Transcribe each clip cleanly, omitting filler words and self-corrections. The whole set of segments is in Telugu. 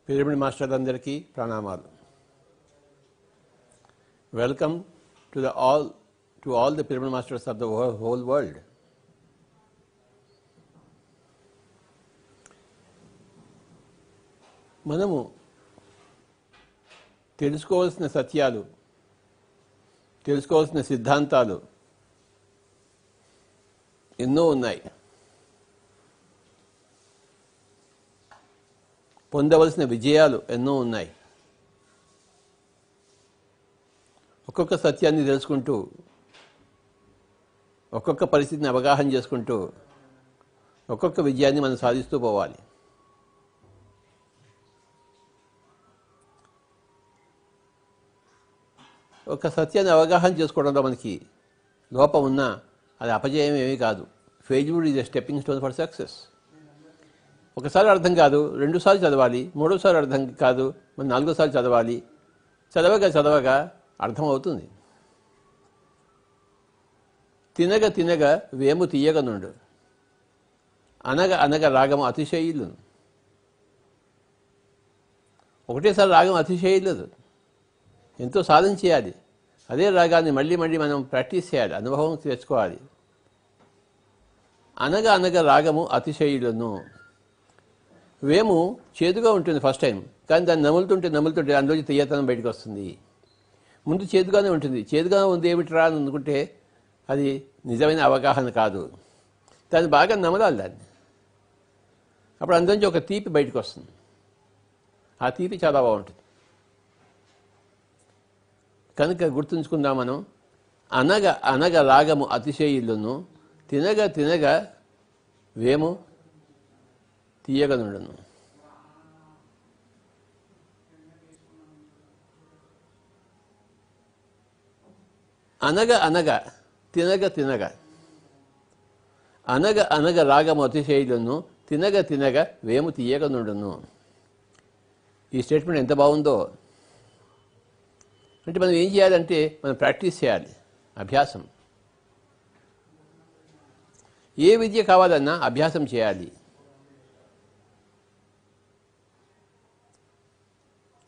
పిరమిడ్ మాస్టర్లందరికీ ప్రణామాలు. Welcome to all the pyramid masters of the whole world. మనము తెలుసుకోవాల్సిన సత్యాలు, తెలుసుకోవాల్సిన సిద్ధాంతాలు ఎన్నో ఉన్నాయి. పొందవలసిన విజయాలు ఎన్నో ఉన్నాయి. ఒక్కొక్క సత్యాన్ని తెలుసుకుంటూ, ఒక్కొక్క పరిస్థితిని అవగాహన చేసుకుంటూ, ఒక్కొక్క విజయాన్ని మనం సాధిస్తూ పోవాలి. ఒక సత్యాన్ని అవగాహన చేసుకోవడంలో మనకి లోపం ఉన్నా అది అపజయం ఏమీ కాదు. Failure is a stepping stone for success. ఒకసారి అర్థం కాదు, రెండుసార్లు చదవాలి, మూడోసారి అర్థం కాదు, మరి నాలుగోసారి చదవాలి. చదవగా అర్థమవుతుంది. తినగ తినగ వేము తీయగనుండు, అనగ అనగ రాగము అతిశయిల్లును. ఒకటేసారి రాగం అతిశయిల్లదు, ఎంతో సాధన చేయాలి. అదే రాగాన్ని మళ్ళీ మళ్ళీ మనం ప్రాక్టీస్ చేయాలి, అనుభవం తెచ్చుకోవాలి. అనగ అనగ రాగము అతిశయిల్లును. వేము చేదుగా ఉంటుంది ఫస్ట్ టైం, కానీ దాన్ని నములుతుంటే అందులోంచి తీయతనం బయటకు వస్తుంది. ముందు చేదుగానే ఉంటుంది. చేదుగా ఉంది ఏమిట్రా అని అనుకుంటే అది నిజమైన అవగాహన కాదు. దాన్ని బాగా నమలాలి. దాన్ని అప్పుడు అందులోంచి ఒక తీపి బయటకు వస్తుంది. ఆ తీపి చాలా బాగుంటుంది. కనుక గుర్తుంచుకుందాం మనం. అనగ అనగ రాగము అతిశయిల్లును, తినగ తినగ వేము తీయగనుండును. అనగ అనగ తినగ తినగ, అనగ అనగ రాగము అతిశయిల్లును, తినగ తినగ వేము తీయగనుండును. ఈ స్టేట్మెంట్ ఎంత బాగుందో. అంటే మనం ఏం చేయాలంటే మనం ప్రాక్టీస్ చేయాలి, అభ్యాసం. ఏ విద్య కావాలన్నా అభ్యాసం చేయాలి.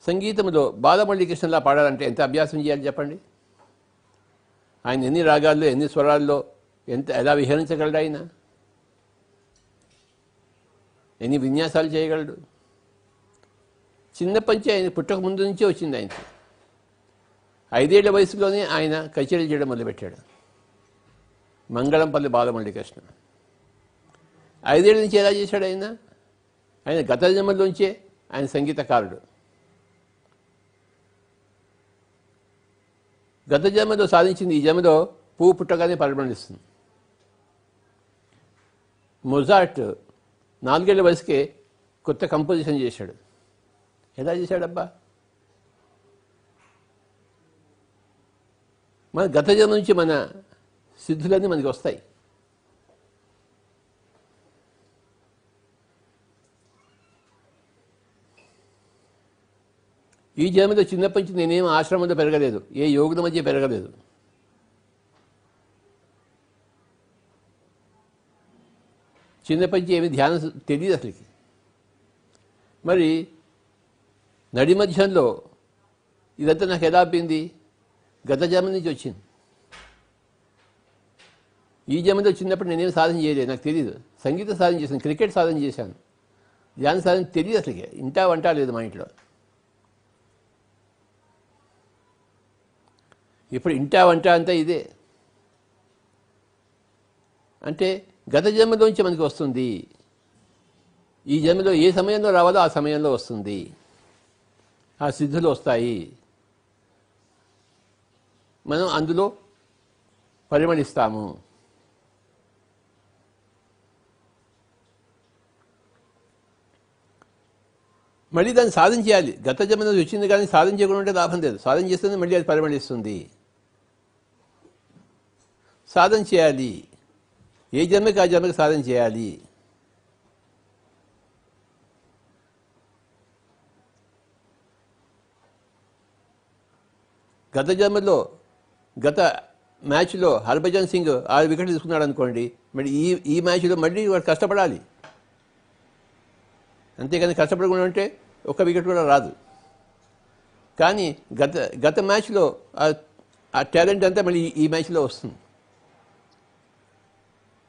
సంగీతంలో బాలమురళీకృష్ణలా పాడాలంటే ఎంత అభ్యాసం చేయాలి చెప్పండి. ఆయన ఎన్ని రాగాల్లో, ఎన్ని స్వరాల్లో ఎలా విహరించగలడు, ఆయన ఎన్ని విన్యాసాలు చేయగలడు. చిన్నప్పటి ఆయన పుట్టక ముందు నుంచే వచ్చింది ఆయనకి. 5 ఏళ్ల వయసులోనే ఆయన కచేరీలు చేయడం మొదలుపెట్టాడు. మంగళంపల్లి బాలమురళీకృష్ణ 5 ఏళ్ల నుంచి ఎలా చేశాడు ఆయన గత జన్మలోంచే ఆయన సంగీతకారుడు. గత జన్మలో సాధించింది ఈ జన్మలో పువ్వు పుట్టగానే పరిమళిస్తుంది. మొజార్ట్ 4 ఏళ్ల వయసుకే కొత్త కంపోజిషన్ చేశాడు. ఎలా చేశాడబ్బా? మన గత జన్మ నుంచి మన సిద్ధులన్నీ మనకి వస్తాయి. ఈ జన్మలో చిన్నప్పటి నుంచి నేనేం ఆశ్రమంలో పెరగలేదు, ఏ యోగుల మధ్య పెరగలేదు. చిన్నప్పటి నుంచి ఏమి ధ్యానం తెలియదు అసలుకి. మరి నడి మధ్యంలో ఇదంతా నాకు ఎలా అబ్బింది? గత జన్మ నుంచి వచ్చింది. ఈ జన్మలో చిన్నప్పుడు నేనేం సాధన చేయలేదు, నాకు తెలియదు. సంగీత సాధన చేశాను, క్రికెట్ సాధన చేశాను, ధ్యాన సాధన తెలియదు అసలుకి. ఇంటా వంట లేదు మా ఇంట్లో. ఇప్పుడు ఇంటా వంట అంతా ఇదే. అంటే గత జన్మలోంచి మనకి వస్తుంది. ఈ జన్మలో ఏ సమయంలో రావాలో ఆ సమయంలో వస్తుంది. ఆ సిద్ధులు వస్తాయి. మనం అందులో పరిమళిస్తాము. మళ్ళీ దాన్ని సాధన చేయాలి. గత జన్మలో వచ్చింది కానీ సాధన చేయకుండా ఉంటే లాభం లేదు. సాధన చేస్తేనే మళ్ళీ అది పరిమళిస్తుంది. సాధన చేయాలి. ఏ జన్మకి ఆ జన్మకి సాధన చేయాలి. గత జన్మలో గత మ్యాచ్లో హర్భజన్ సింగ్ 6 వికెట్లు తీసుకున్నాడు అనుకోండి, మరి ఈ మ్యాచ్లో మళ్ళీ వాడు కష్టపడాలి. అంతేకాని కష్టపడకుండా ఉంటే ఒక్క వికెట్ కూడా రాదు. కానీ గత మ్యాచ్లో ఆ టాలెంట్ అంతా మళ్ళీ ఈ మ్యాచ్లో వస్తుంది.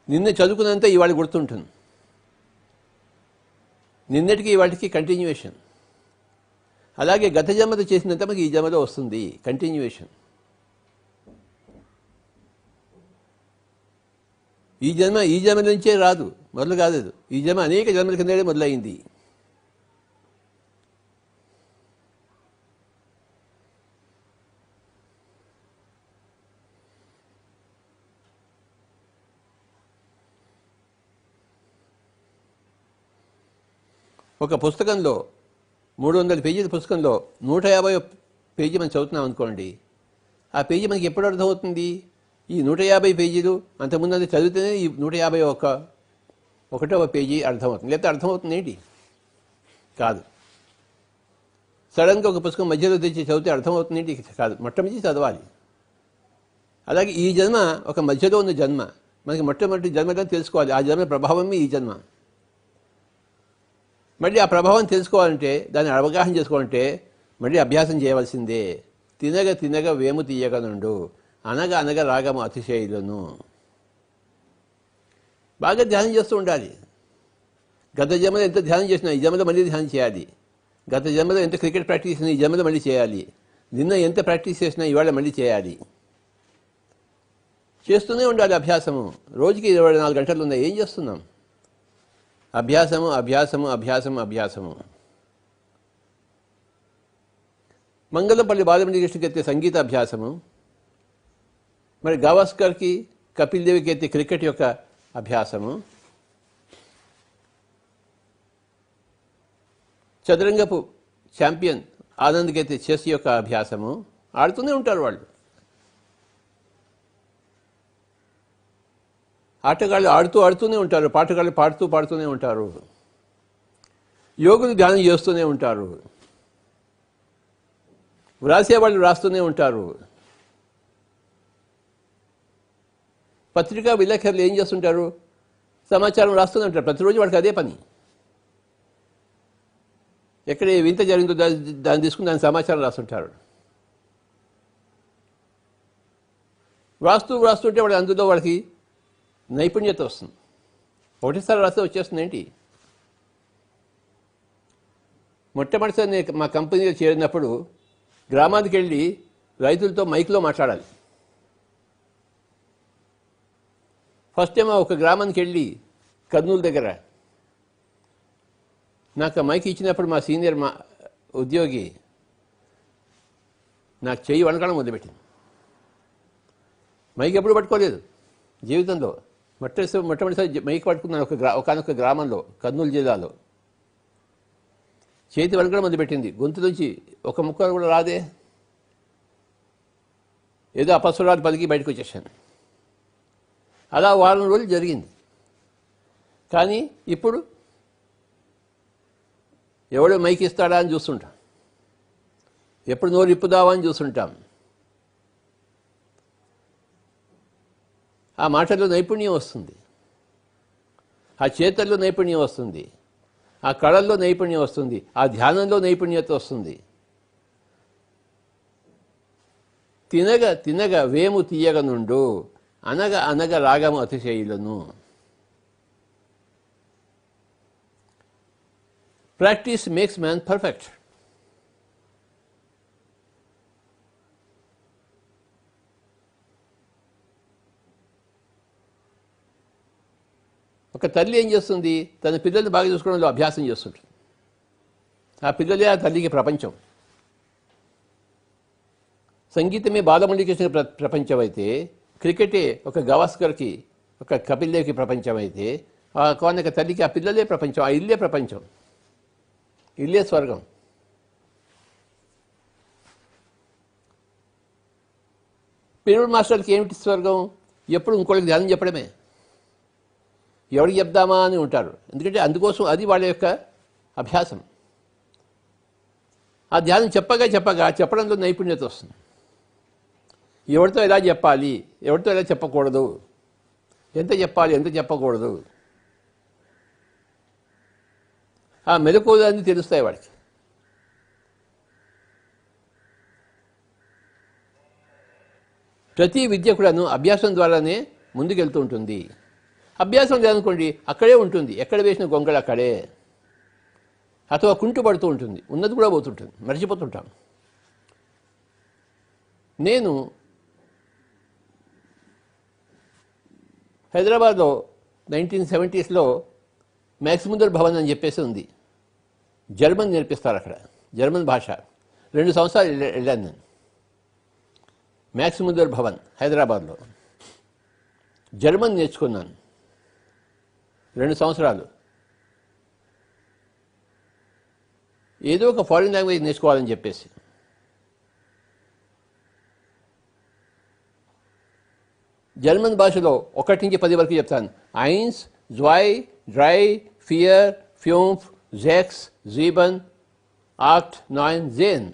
నిన్న చదువుకున్నంత ఇవాళ గుర్తుంటుంది. నిన్నటికి ఇవాటికి కంటిన్యూయేషన్. అలాగే గత జన్మతో చేసినంత మనకి ఈ జన్మలో వస్తుంది, కంటిన్యూయేషన్. ఈ జన్మ నుంచే రాదు, మొదలు కాదు. ఈ జన్మ అనేక జన్మల కిందనే మొదలైంది. ఒక పుస్తకంలో 300 పేజీల పుస్తకంలో 150 పేజీ మనం చదువుతున్నాం అనుకోండి. ఆ పేజీ మనకి ఎప్పుడు అర్థమవుతుంది? ఈ 150 పేజీలు అంతకుముందు అంతా చదివితేనే ఈ 151వ పేజీ అర్థమవుతుంది. లేకపోతే అర్థమవుతుంది ఏంటి? కాదు. సడన్గా ఒక పుస్తకం మధ్యలో తెచ్చి చదివితే అర్థమవుతుంది ఏంటి? కాదు. మొట్టమొదటి చదవాలి. అలాగే ఈ జన్మ ఒక మధ్యలో ఉన్న జన్మ. మనకి మొట్టమొదటి జన్మలో తెలుసుకోవాలి. ఆ జన్మ ప్రభావమే ఈ జన్మ. మళ్ళీ ఆ ప్రభావం తెలుసుకోవాలంటే, దాన్ని అవగాహన చేసుకోవాలంటే మళ్ళీ అభ్యాసం చేయవలసిందే. తినగ తినగ వేము తీయగ నుండు, అనగ అనగ రాగము అతిశైలను. బాగా ధ్యానం చేస్తూ ఉండాలి. గత జన్మలో ఎంత ధ్యానం చేసినా ఈ జన్మలో మళ్ళీ ధ్యానం చేయాలి. గత జన్మలో ఎంత క్రికెట్ ప్రాక్టీస్ చేసినా ఈ జన్మలో మళ్ళీ చేయాలి. నిన్న ఎంత ప్రాక్టీస్ చేసినా ఇవాళ మళ్ళీ చేయాలి. చేస్తూనే ఉండాలి అభ్యాసము. రోజుకి 24 గంటలు ఉన్నాయి. ఏం చేస్తున్నాం? అభ్యాసము అభ్యాసము అభ్యాసము అభ్యాసము. మంగళంపల్లి బాలమణి కృష్ణకి అయితే సంగీత అభ్యాసము, మరి గవాస్కర్కి కపిల్ దేవికి అయితే క్రికెట్ యొక్క అభ్యాసము, చదరంగపు ఛాంపియన్ ఆనంద్కి అయితే చెస్ యొక్క అభ్యాసము. ఆడుతూనే ఉంటారు వాళ్ళు. ఆటగాళ్ళు ఆడుతూనే ఉంటారు. పాటగాళ్ళు పాడుతూనే ఉంటారు. యోగులు ధ్యానం చేస్తూనే ఉంటారు. వ్రాసేవాళ్ళు రాస్తూనే ఉంటారు. పత్రికా విలేకరులు ఏం చేస్తుంటారు? సమాచారం రాస్తూనే ఉంటారు. ప్రతిరోజు వాళ్ళకి అదే పని. ఎక్కడ వింత జరిగిందో దాన్ని తీసుకుని దాని సమాచారం రాస్తుంటారు. రాస్తుంటే వాళ్ళు అందులో వాళ్ళకి నైపుణ్యత వస్తుంది. ఒకటిసారి రాస్తే వచ్చేస్తుంది ఏంటి? మొట్టమొదటిసారి నేను మా కంపెనీలో చేరినప్పుడు గ్రామానికి వెళ్ళి రైతులతో మైక్లో మాట్లాడాలి. ఫస్ట్ టైం ఒక గ్రామానికి వెళ్ళి కర్నూలు దగ్గర నాకు మైక్ ఇచ్చినప్పుడు మా సీనియర్ ఉద్యోగి నాకు చెయ్యి వణకడం మొదలుపెట్టింది. మైక్ ఎప్పుడు పట్టుకోలేదు జీవితంలో. మొట్టమొదటిసారి మైక్ పట్టుకున్నాను ఒకనొక గ్రామంలో, కర్నూలు జిల్లాలో. చేతి వణకడం మొదలుపెట్టింది. గొంతు నుంచి ఒక ముక్క కూడా రాదే. ఏదో అపస్వరాలు పలికి బయటకు వచ్చేసాను. అలా వారం రోజులు జరిగింది. కానీ ఇప్పుడు ఎవడో మైక్ ఇస్తాడా అని చూస్తుంటాం. ఎప్పుడు నోరు ఇప్పుదావా అని చూస్తుంటాం. ఆ మాటల్లో నైపుణ్యం వస్తుంది. ఆ చేతల్లో నైపుణ్యం వస్తుంది. ఆ కళల్లో నైపుణ్యం వస్తుంది. ఆ ధ్యానంలో నైపుణ్యత వస్తుంది. తినగ తినగ వేము తీయగ నుండు, అనగ అనగ రాగము అతిశైలను. Practice makes man perfect. ఒక తల్లి ఏం చేస్తుంది? తన పిల్లల్ని బాగా చూసుకోవడంలో అభ్యాసం చేస్తుంటుంది. ఆ పిల్లలే ఆ తల్లికి ప్రపంచం. సంగీతమే బాలమణి కృష్ణ ప్రపంచం అయితే, క్రికెటే ఒక గవాస్కర్కి, ఒక కపిల్ దేవ్కి ప్రపంచం అయితే, కొనక తల్లికి ఆ పిల్లలే ప్రపంచం. ఆ ఇల్లే ప్రపంచం. ఇల్లే స్వర్గం. పిరమిడ్ మాస్టర్కి ఏమిటి స్వర్గం? ఎప్పుడు ఇంకోళ్ళకి ధ్యానం చెప్పడమే. ఎవరికి చెప్దామా అని ఉంటారు. ఎందుకంటే అందుకోసం అది వాళ్ళ యొక్క అభ్యాసం. ఆ ధ్యానం చెప్పగా చెప్పడంలో నైపుణ్యత వస్తుంది. ఎవరితో ఎలా చెప్పాలి, ఎవరితో ఎలా చెప్పకూడదు, ఎంత చెప్పాలి, ఎంత చెప్పకూడదు, ఆ మెలకువలన్నీ తెలుస్తాయి వాడికి. ప్రతి విద్య కూడాను అభ్యాసం ద్వారానే ముందుకెళ్తూ ఉంటుంది. అభ్యాసం లేదనుకోండి అక్కడే ఉంటుంది, ఎక్కడ వేసిన గొంగళ అక్కడే, అథవా కుంటుపడుతూ ఉంటుంది, ఉన్నది కూడా పోతుంటుంది, మర్చిపోతుంటాం. నేను హైదరాబాద్లో 1970s మ్యాక్సిముందర్ భవన్ అని చెప్పేసి ఉంది. జర్మన్ నేర్పిస్తారు అక్కడ, జర్మన్ భాష. 2 సంవత్సరాలు వెళ్ళాను నేను. మ్యాక్సిముందర్ భవన్ హైదరాబాద్లో జర్మన్ నేర్చుకున్నాను 2 సంవత్సరాలు. ఏదో ఒక ఫారిన్ లాంగ్వేజ్ నేర్చుకోవాలని చెప్పేసి. జర్మన్ భాషలో 1 నుంచి 10 వరకు చెప్తాను. 1, 2, 3, 4, 5, 6, 7, 8, 9, 10.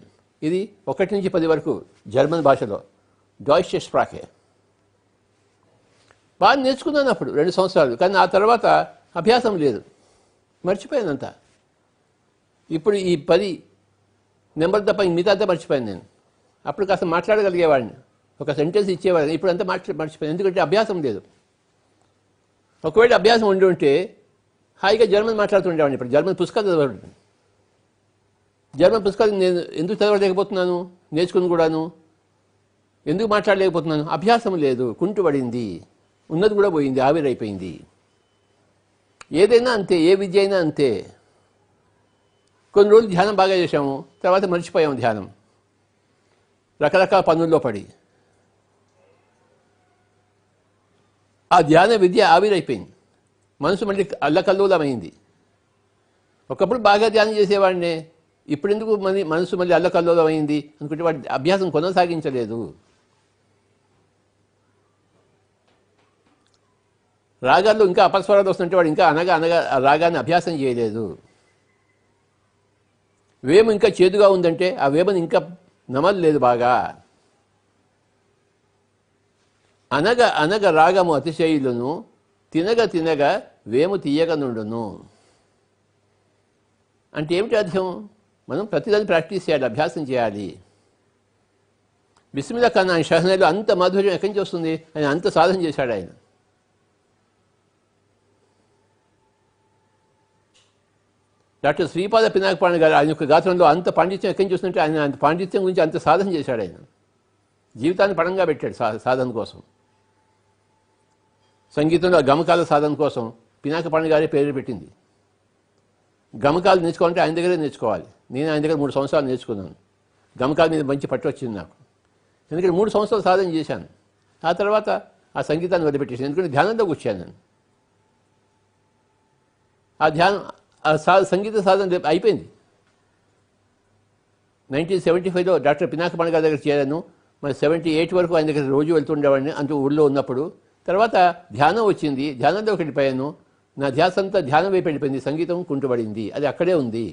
ఇది 1 నుంచి 10 వరకు జర్మన్ భాషలో డాయిష్ స్ప్రాకే. బాగా నేర్చుకున్నాను అప్పుడు 2 సంవత్సరాలు. కానీ ఆ తర్వాత అభ్యాసం లేదు, మర్చిపోయానంతా. ఇప్పుడు ఈ 10 నెంబర్ తప్ప మిగతా మర్చిపోయాను నేను. అప్పుడు కాస్త మాట్లాడగలిగేవాడిని, ఒక సెంటెన్స్ ఇచ్చేవాడిని. ఇప్పుడు అంతా మర్చిపోయాను, ఎందుకంటే అభ్యాసం లేదు. ఒకవేళ అభ్యాసం ఉండి ఉంటే హాయిగా జర్మన్ మాట్లాడుతుండేవాడిని. ఇప్పుడు జర్మన్ పుస్తకాలు చదవడం, జర్మన్ పుస్తకాలు నేను ఎందుకు చదవలేకపోతున్నాను, నేర్చుకుని కూడాను ఎందుకు మాట్లాడలేకపోతున్నాను? అభ్యాసం లేదు, కుంటుపడింది, ఉన్నది కూడా పోయింది, ఆవిరైపోయింది. ఏదైనా అంతే, ఏ విద్య అయినా అంతే. కొన్ని రోజులు ధ్యానం బాగా చేశాము, తర్వాత మర్చిపోయాము ధ్యానం, రకరకాల పనుల్లో పడి. ఆ ధ్యాన విద్య ఆవిరైపోయింది, మనసు మళ్ళీ అల్లకల్లోలమైంది. ఒకప్పుడు బాగా ధ్యానం చేసేవాడినే, ఇప్పుడు ఎందుకు మనసు మళ్ళీ అల్లకల్లోలమైంది అనుకుంటే వాడి అభ్యాసం కొనసాగించలేదు. రాగాల్లో ఇంకా అపస్వరాలు వస్తుంటే వాడు ఇంకా అనగా ఆ రాగాన్ని అభ్యాసం చేయలేదు. వేము ఇంకా చేదుగా ఉందంటే ఆ వేమని ఇంకా నమలలేదు బాగా. అనగ రాగము అతిశయులను, తినగ వేము తీయగా నుండును. అంటే ఏమిటి అర్థం? మనం ప్రతిదాన్ని ప్రాక్టీస్ చేయాలి, అభ్యాసం చేయాలి. బిస్మిల్లా ఖాన్ ఆయన షహనాలో అంత మాధుర్యం ఎక్కడి నుంచి వస్తుంది? ఆయన అంత సాధన చేశాడు. ఆయన డాక్టర్ శ్రీపాద పినాకపాణి గారు ఆయన యొక్క గాత్రంలో అంత పాండిత్యం ఎక్కడి నుంచి వస్తుంటే ఆయన అంత పాండిత్యం గురించి అంత సాధన చేశాడు. ఆయన జీవితాన్ని పణంగా పెట్టాడు సాధన కోసం. సంగీతంలో గమకాల సాధన కోసం పినాకపాణి గారే పేరు పెట్టింది. గమకాలు నేర్చుకోవాలంటే ఆయన దగ్గరే నేర్చుకోవాలి. నేను ఆయన దగ్గర 3 సంవత్సరాలు నేర్చుకున్నాను. గమకాల మీద మంచి పట్టు వచ్చింది నాకు, ఎందుకంటే 3 సంవత్సరాలు సాధన చేశాను. ఆ తర్వాత ఆ సంగీతాన్ని వదిలిపెట్టేసాను, ఎందుకంటే ధ్యానంలోకి వచ్చాను నేను. ఆ ధ్యానం సంగీత సాధన అయిపోయింది. 1975లో డాక్టర్ పినాకపాణి గారి దగ్గర చేరాను. మరి 78 వరకు ఆయన దగ్గర రోజు వెళ్తుండేవాడిని, అంటూ ఊళ్ళో ఉన్నప్పుడు. తర్వాత ధ్యానం వచ్చింది, ధ్యానంలోకి వెళ్ళిపోయాను. నా ధ్యాస అంతా ధ్యానం వైపు వెళ్ళిపోయింది, సంగీతం కుంటుపడింది, అది అక్కడే ఉంది.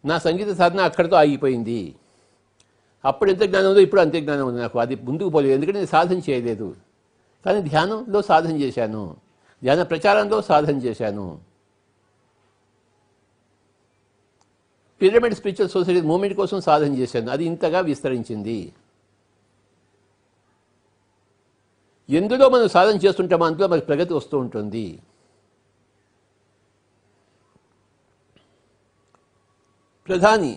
నా సంగీత సాధన అక్కడితో ఆగిపోయింది. అప్పుడు ఎంత జ్ఞానం ఉందో ఇప్పుడు అంతే జ్ఞానం ఉంది నాకు. అది ముందుకు పోలేదు, ఎందుకంటే నేను సాధన చేయలేదు. కానీ ధ్యానంలో సాధన చేశాను, ధ్యాన ప్రచారంలో సాధన చేశాను. పిరమిడ్ స్పిరిచువల్ సొసైటీ మూమెంట్ కోసం సాధన చేశాను, అది ఇంతగా విస్తరించింది. ఎందులో మనం సాధన చేస్తుంటామో అందులో మనకు ప్రగతి వస్తూ ఉంటుంది. ప్రధాని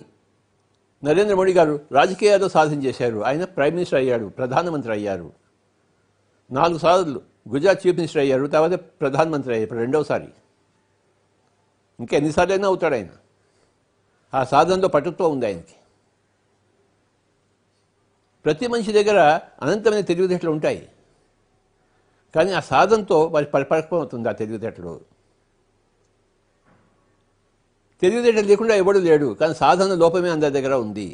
నరేంద్ర మోడీ గారు రాజకీయాల్లో సాధన చేశారు. ఆయన ప్రైమ్ మినిస్టర్ అయ్యాడు, ప్రధానమంత్రి అయ్యారు. 4 సార్లు గుజరాత్ చీఫ్ మినిస్టర్ అయ్యారు, తర్వాత ప్రధానమంత్రి అయ్యారు, ఇప్పుడు 2వసారి. ఇంకా ఎన్నిసార్లు అయినా అవుతాడు ఆయన. ఆ సాధనలో పట్టుతో ఉంది ఆయనకి. ప్రతి మనిషి దగ్గర అనంతమైన తెలివితేటలు ఉంటాయి, కానీ ఆ సాధనతో వారి పరిపక్వం అవుతుంది ఆ తెలివితేటలు. తెలివితేటలు లేకుండా ఎవడు లేడు, కానీ సాధన లోపమే అందరి దగ్గర ఉంది.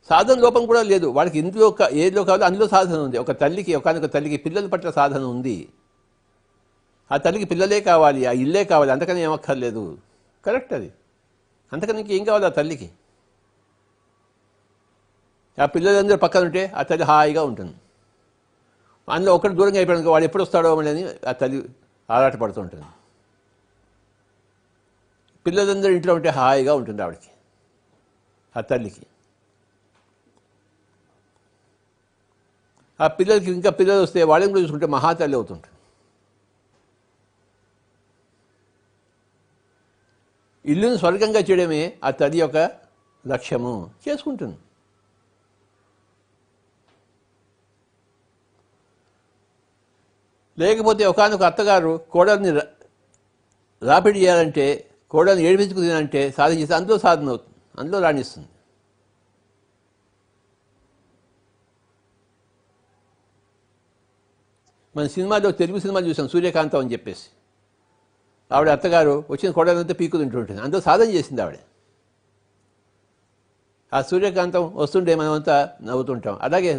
సాధన లోపం కూడా లేదు, వాడికి ఇందులో ఏదిలో కావాలో అందులో సాధన ఉంది. ఒక తల్లికి పిల్లల పట్ల సాధన ఉంది. ఆ తల్లికి పిల్లలే కావాలి, ఆ ఇల్లే కావాలి, అంతకని ఏమక్కర్లేదు. కరెక్ట్, అది అంతకని ఇంకేం కావాలి ఆ తల్లికి? ఆ పిల్లలందరూ పక్కన ఉంటే ఆ తల్లి హాయిగా ఉంటుంది. అందులో ఒకటి దూరంగా అయిపోయాడు, వాడు ఎప్పుడు వస్తాడో అని ఆ తల్లి ఆరాటపడుతుంటుంది. పిల్లలందరూ ఇంట్లో ఉంటే హాయిగా ఉంటుంది ఆవిడకి, ఆ తల్లికి. ఆ పిల్లలకి ఇంకా పిల్లలు వస్తే వాళ్ళని కూడా చూసుకుంటే మహాతల్లి అవుతుంటారు. ఇల్లును స్వర్గంగా చేయడమే ఆ తల్లి యొక్క లక్ష్యము. చేసుకుంటుంది. లేకపోతే ఒకానొక అత్తగారు కోడల్ని రాపిడి చేయాలంటే, కోడల్ని ఏడిపించుకు తినాలంటే సాధన చేస్తే అందులో సాధన అవుతుంది, అందులో రాణిస్తుంది. మన సినిమాలో, తెలుగు సినిమాలు చూసాం, సూర్యకాంతం అని చెప్పేసి. ఆవిడ అత్తగారు వచ్చిన కోడలంతా పీకు తింటుంటుంది, అందులో సాధన చేసింది ఆవిడ. ఆ సూర్యకాంతం వస్తుంటే మనమంతా నవ్వుతుంటాం. అలాగే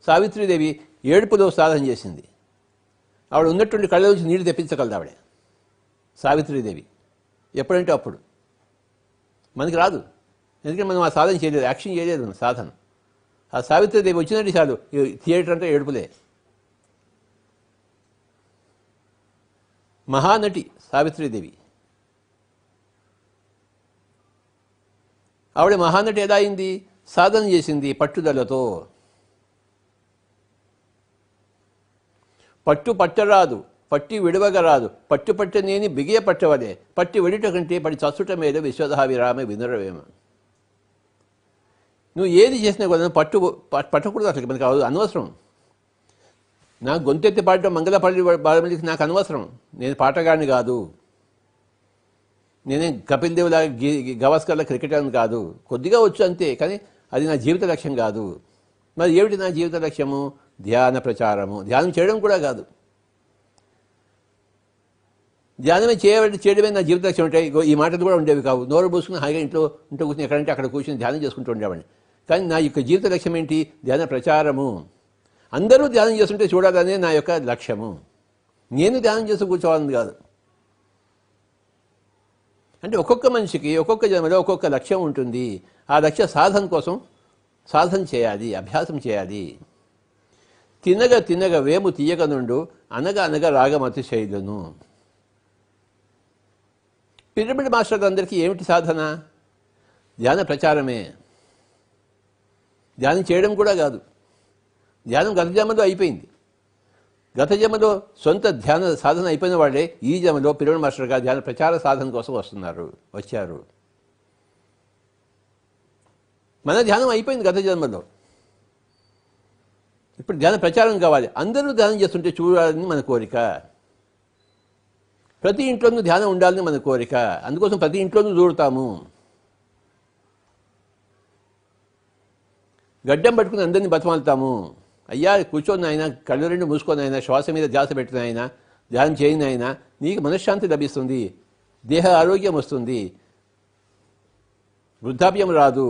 సావిత్రీదేవి ఏడుపులో సాధన చేసింది. ఆవిడ ఉన్నట్టుండి కళ్ళ నుంచి నీళ్లు తెప్పించగలదు ఆవిడ, సావిత్రీదేవి. ఎప్పుడంటే అప్పుడు. మనకి రాదు, ఎందుకంటే మనం ఆ సాధన చేయలేదు, యాక్షన్ చేయలేదు మన సాధన. ఆ సావిత్రీదేవి వచ్చినట్టు చాలు, థియేటర్ అంతా ఏడుపులే. మహానటి సావిత్రీదేవి. ఆవిడ మహానటి ఎలా అయింది? సాధన చేసింది పట్టుదలతో. పట్టు పట్టరాదు, పట్టి విడవగరాదు, పట్టు పట్టనేని బిగియ పట్టవలే, పట్టి వెడుట కంటే పడి చచ్చుట మీద విశ్వధావిరామ వినురవేమ. నువ్వు ఏది చేసినా కూడా పట్టకూడదు, అసలు మనకు అనవసరం. నాకు గొంతెత్తి పాడటం, మంగళపాడి బాలమల్లికి నాకు అనవసరం. నేను పాటగాడిని కాదు, నేనే కపిల్ దేవ్ లాగా గవాస్కర్లా క్రికెట్ అని కాదు. కొద్దిగా వచ్చు అంతే, కానీ అది నా జీవిత లక్ష్యం కాదు. మరి ఏమిటి నా జీవిత లక్ష్యము? ధ్యాన ప్రచారము. ధ్యానం చేయడం కూడా కాదు, ధ్యానమే చేయడమే నా జీవిత లక్ష్యం. ఉంటాయి ఈ మాటలు కూడా ఉండేవి కావు. నోరు పూసుకుని హాయిగా ఇంట్లో కూర్చుని ఎక్కడంటే అక్కడ కూర్చొని ధ్యానం చేసుకుంటూ ఉండేవాడిని. కానీ నా యొక్క జీవిత లక్ష్యం ఏంటి? ధ్యాన ప్రచారము. అందరూ ధ్యానం చేస్తుంటే చూడాలనే నా యొక్క లక్ష్యము. నేను ధ్యానం చేస్తూ కూర్చోవాలని కాదు. అంటే ఒక్కొక్క మనిషికి ఒక్కొక్క జన్మలో ఒక్కొక్క లక్ష్యం ఉంటుంది. ఆ లక్ష్య సాధన కోసం సాధన చేయాలి, అభ్యాసం చేయాలి. తినగ తినగ వేము తీయక నుండు, అనగ అనగ రాగమతి శైలును. పిరమిడ్ మాస్టర్లందరికీ ఏమిటి సాధన? ధ్యాన ప్రచారమే. ధ్యానం చేయడం కూడా కాదు. ధ్యానం గత జన్మలో అయిపోయింది. గత జన్మలో సొంత ధ్యాన సాధన అయిపోయిన వాళ్ళే ఈ జన్మలో పిరమిడ్ మాస్టర్గా ధ్యాన ప్రచార సాధన కోసం వచ్చారు. మన ధ్యానం అయిపోయింది గత జన్మలో. ఇప్పుడు ధ్యాన ప్రచారం కావాలి. అందరూ ధ్యానం చేస్తుంటే చూడాలని మన కోరిక. ప్రతి ఇంట్లోనూ ధ్యానం ఉండాలని మన కోరిక. అందుకోసం ప్రతి ఇంట్లోనూ దూరుతాము. గడ్డం పట్టుకుని అందరినీ బతమాలుతాము. అయ్యా కూర్చొని ఆయన, కళ్ళు రెండు మూసుకొని ఆయన, శ్వాస మీద ధ్యాస పెట్టిన ఆయన, ధ్యానం చేయని ఆయన, నీకు మనశ్శాంతి లభిస్తుంది, దేహ ఆరోగ్యం వస్తుంది, వృద్ధాప్యం రాదు,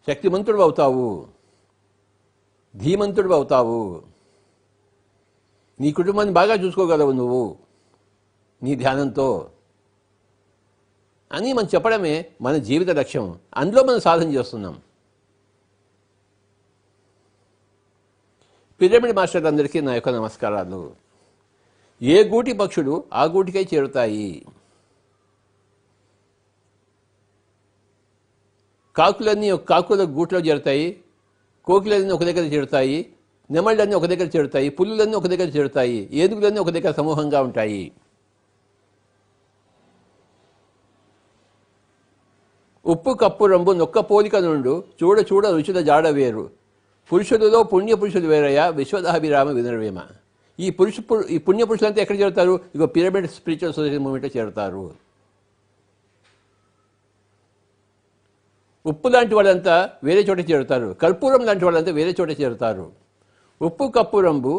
శక్తిమంతుడు అవుతావు, ధీమంతుడు అవుతావు, నీ కుటుంబాన్ని బాగా చూసుకోగలవు నువ్వు నీ ధ్యానంతో అని మనం చెప్పడమే మన జీవిత లక్ష్యం. అందులో మనం సాధన చేస్తున్నాం. పిరమిడ్ మాస్టర్లందరికీ నా యొక్క నమస్కారాలు. ఏ గూటి పక్షులు ఆ గూటికై చేరుతాయి. కాకులన్నీ కాకుల గూట్లో చేరుతాయి, కోకిలన్నీ ఒక దగ్గర చేరుతాయి, నెమళ్ళన్నీ ఒక దగ్గర చేరుతాయి, పుల్లులన్నీ ఒక దగ్గర చేరుతాయి, ఏనుగులన్నీ ఒక దగ్గర సమూహంగా ఉంటాయి. ఉప్పు కప్పు రంబు నొక్క పోలిక నుండు, చూడ చూడ రుచుల జాడ వేరు, పురుషులలో పుణ్యపురుషులు వేరయ్యా విశ్వదాభిరామ వినర్వేమ. ఈ పుణ్యపురుషులంతా ఎక్కడ చేరుతారు? ఇగో పిరమిడ్ స్పిరిచువల్ సొసైటీ మూవ్మెంట్లో చేరుతారు. ఉప్పు లాంటి వాళ్ళంతా వేరే చోట చేరుతారు, కర్పూరం లాంటి వాళ్ళంతా వేరే చోట చేరుతారు. ఉప్పు కప్పు రంబు